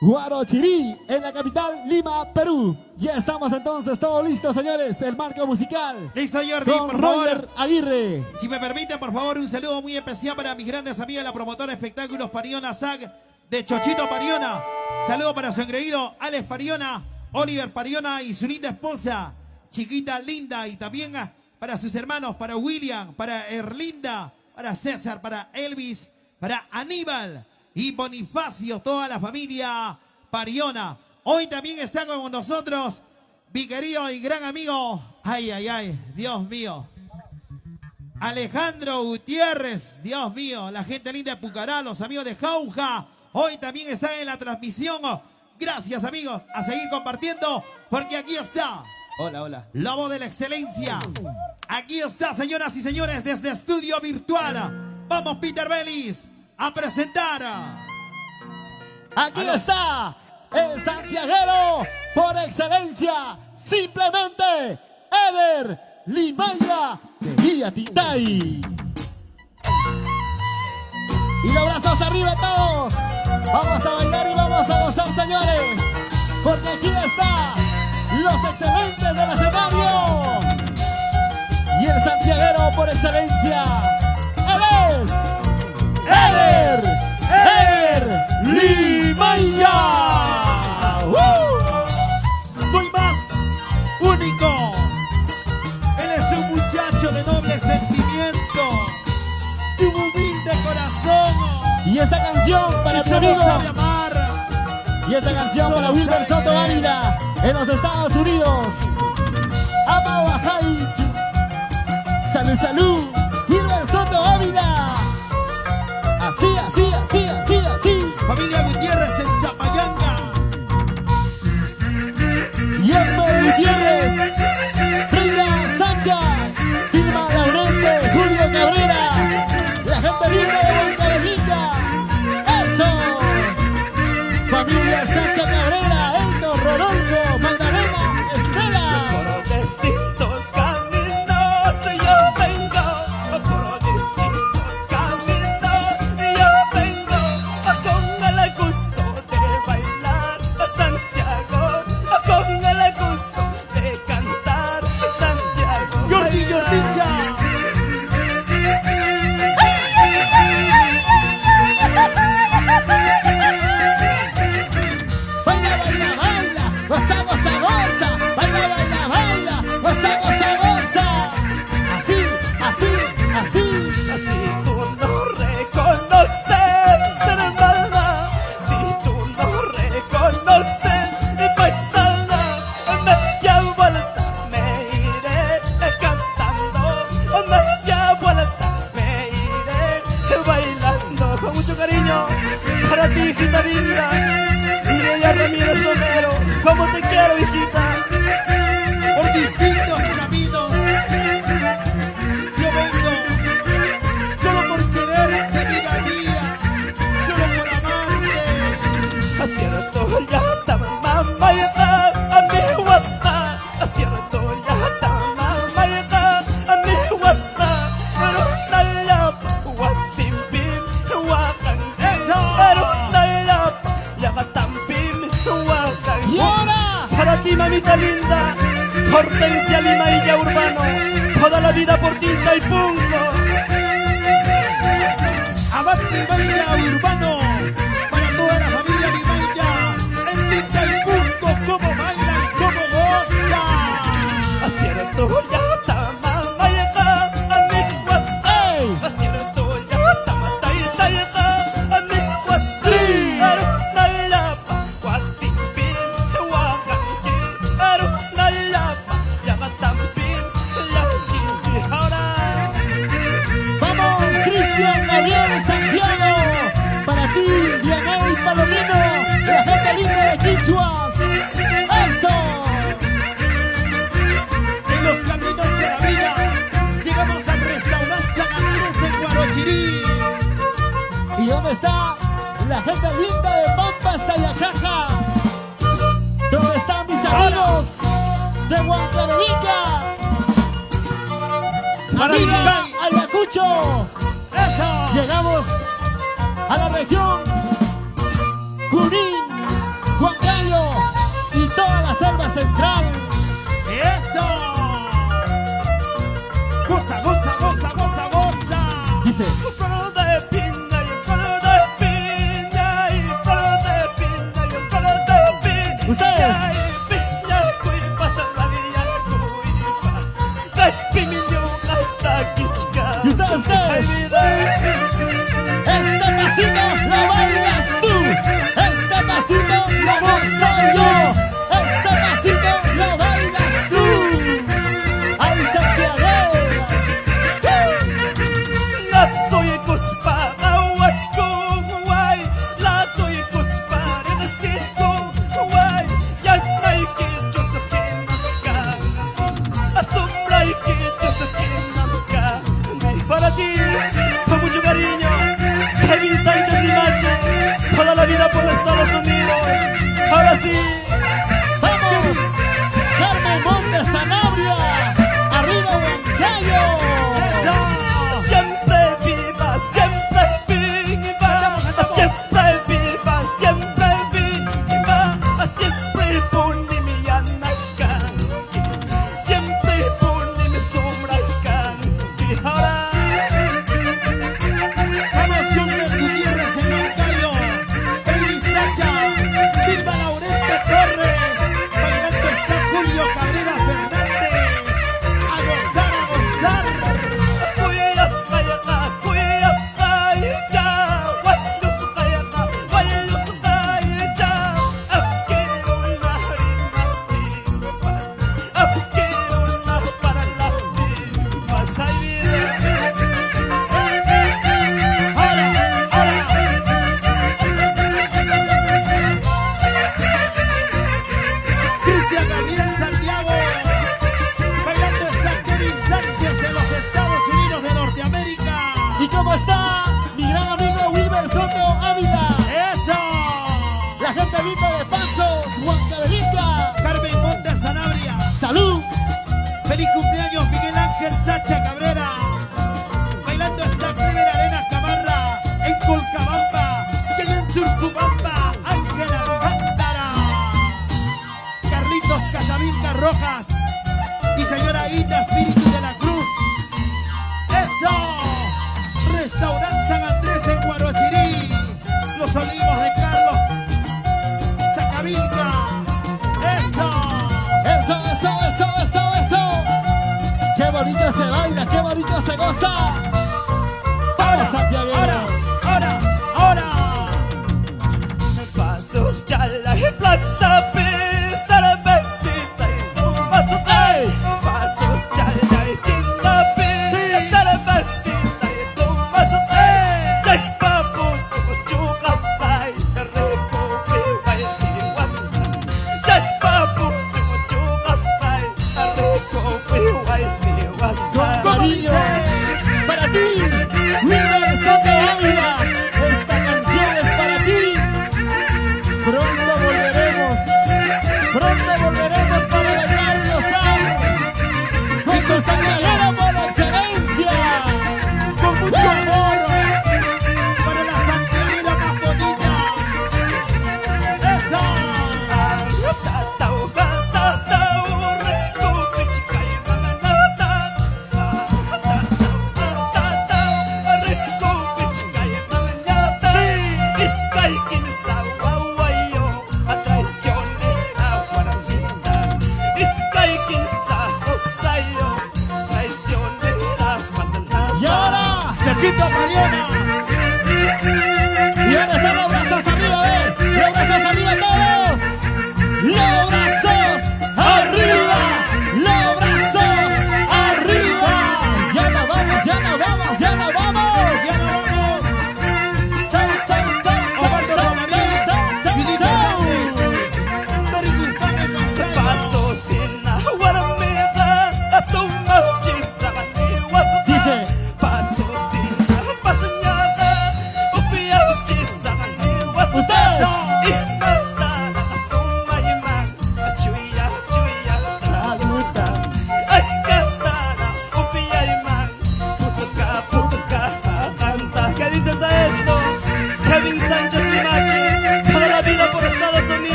Huarochirí, en la capital, Lima, Perú. Ya estamos entonces, todo listo, señores. El marco musical Listo, Jordi, con por favor. Roger Aguirre. Si me permiten, por favor, un saludo muy especial para mis grandes amigos de la promotora de espectáculos Pariona SAG, de Chochito Pariona. Saludo para su engreído Alex Pariona, Oliver Pariona y su linda esposa, chiquita linda. Y también para sus hermanos, para William, para Erlinda, para César, para Elvis, para Aníbal y Bonifacio, toda la familia Pariona. Hoy también está con nosotros mi querido y gran amigo, ay, ay, ay, Dios mío, Alejandro Gutiérrez, Dios mío, la gente linda de Pucará, los amigos de Jauja, hoy también están en la transmisión. Gracias, amigos, a seguir compartiendo, porque aquí está. Hola, hola. La voz de la excelencia. Aquí está, señoras y señores, desde Estudio Virtual. Vamos, Peter Bellis, a presentar. Aquí está el santiaguero por excelencia, simplemente Eder Limaya de Villa Tintay. Y los brazos arriba todos. Vamos a bailar y vamos a gozar, señores, porque aquí está los excelentes del escenario y el santiaguero por excelencia. Él es Eder Limaya. No hay más. Único. Él es un muchacho de noble sentimiento y un humilde corazón. Y esta canción para Y tu solo amigo. sabe amar. Y esta canción para Wilber Soto Ávila en los Estados Unidos. Ama Oaxaca. Salud, salud. Wilber Soto Ávila. Así, así, así, así, así. Familia Gutiérrez en Zapayanga. Yesmer Gutiérrez. Frida Sancha. Vilma Laurente. Julio Cabrera. La gente linda de Huancavelica. Eso. Familia Sancha Cabrera. Eldo, Rodolfo, Magdalena, Estela. Por distintos caminos yo vengo, por distintos caminos yo vengo, con el gusto de bailar Santiago, con el gusto de cantar Santiago. Jordi Jordicha. Baila, baila, baila, goza, goza, goza. Baila, baila, baila, goza, goza, goza. Así, así, así. Si tú no reconoces, hermana, si tú no reconoces, paisana, media vuelta me iré cantando, media vuelta me iré bailando. Con mucho cariño para ti, hijita linda, Mireya Ramírez Romero, como te quiero, hijita. Por distintos caminos yo vengo, solo por quererte, vida mía, solo por amarte. Acierto ya ta mamá ya a mi WhatsApp. Acierto ya ta mamá ya a mi WhatsApp. Pero la wasimpim wakan eso. Pero la ya tampim wakan. Y ahora, Para ti, mamita linda, Hortensia Lima y ya Urbano, toda la vida por Tinta y Punco. Avante Baila Urbano, para toda la familia Limaya, en Tinta y Punto, como bailan, como gozan. Acierto ya ta mamá ya a mi WhatsApp. Acierto ya ta mata y sayaca a mi WhatsApp. Pero la wasimpim wakanki. Pero la ya tampim ya kimbi. Ahora vamos, Cristian Gabriel Santiago. Para ti, Dianey Palomino, la gente linda de Quichuas. Eso. En los caminos de la vida, llegamos al restaurante San Andrés en Guarochirí. ¿Y dónde está la gente linda de Pampas, Tayacaja? ¿Dónde están mis amigos de Huancavelica? Para Arriba, Ibai. Ayacucho. ¡Eso! Llegamos a la región Junín, Huancayo y toda la selva central. ¡Eso! ¡Goza, goza, goza, goza, goza! Dice, palo de piña y palo de piña y palo de piña y palo de piña. Ustedes. Piña cuy pasa la vida cuy pa. Que mi ñuca está quichca. ¿Y ustedes? Ay, vida. este pasito lo baila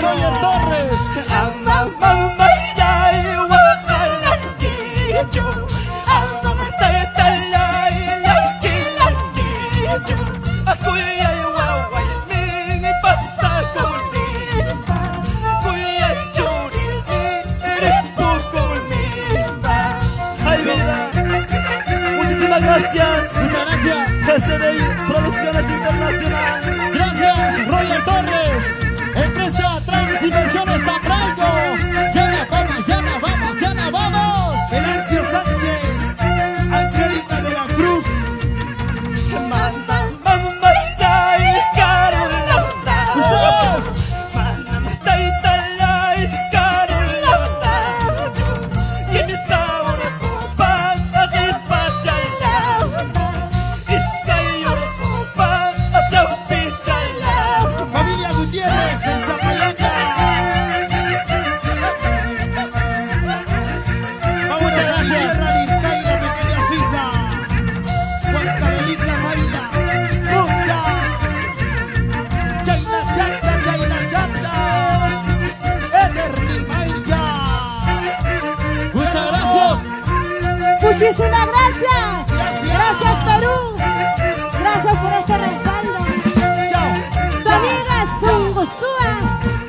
Roger Torres. Muchísimas gracias. Muchas gracias. GCDI Producciones Internacional. Gracias, Roger Torres. Empresa Transdimensiones Tambrayo. Llena, vamos, llena, vamos, llena, vamos. Venancio Sánchez, Angélica de la Cruz, familia Gutiérrez en Zapalanga. Vámonos a mi tierra, Vizcaya, la pequeña Suiza. Huancavelica, Mayla, Moza. Chayna Chanta, Ederly Maya. Muchas gracias. Muchísimas gracias. Gracias. Gracias, Perú. Gracias por este respaldo. Chao. Tu amiga Zunguzúa,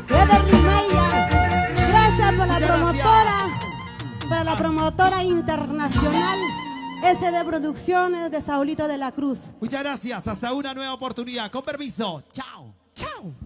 Ederly Maya. Gracias por la Muchas promotora, para la promotora internacional SD Producciones de Saulito de la Cruz. Muchas gracias. Hasta una nueva oportunidad. Con permiso. Chao. Chao.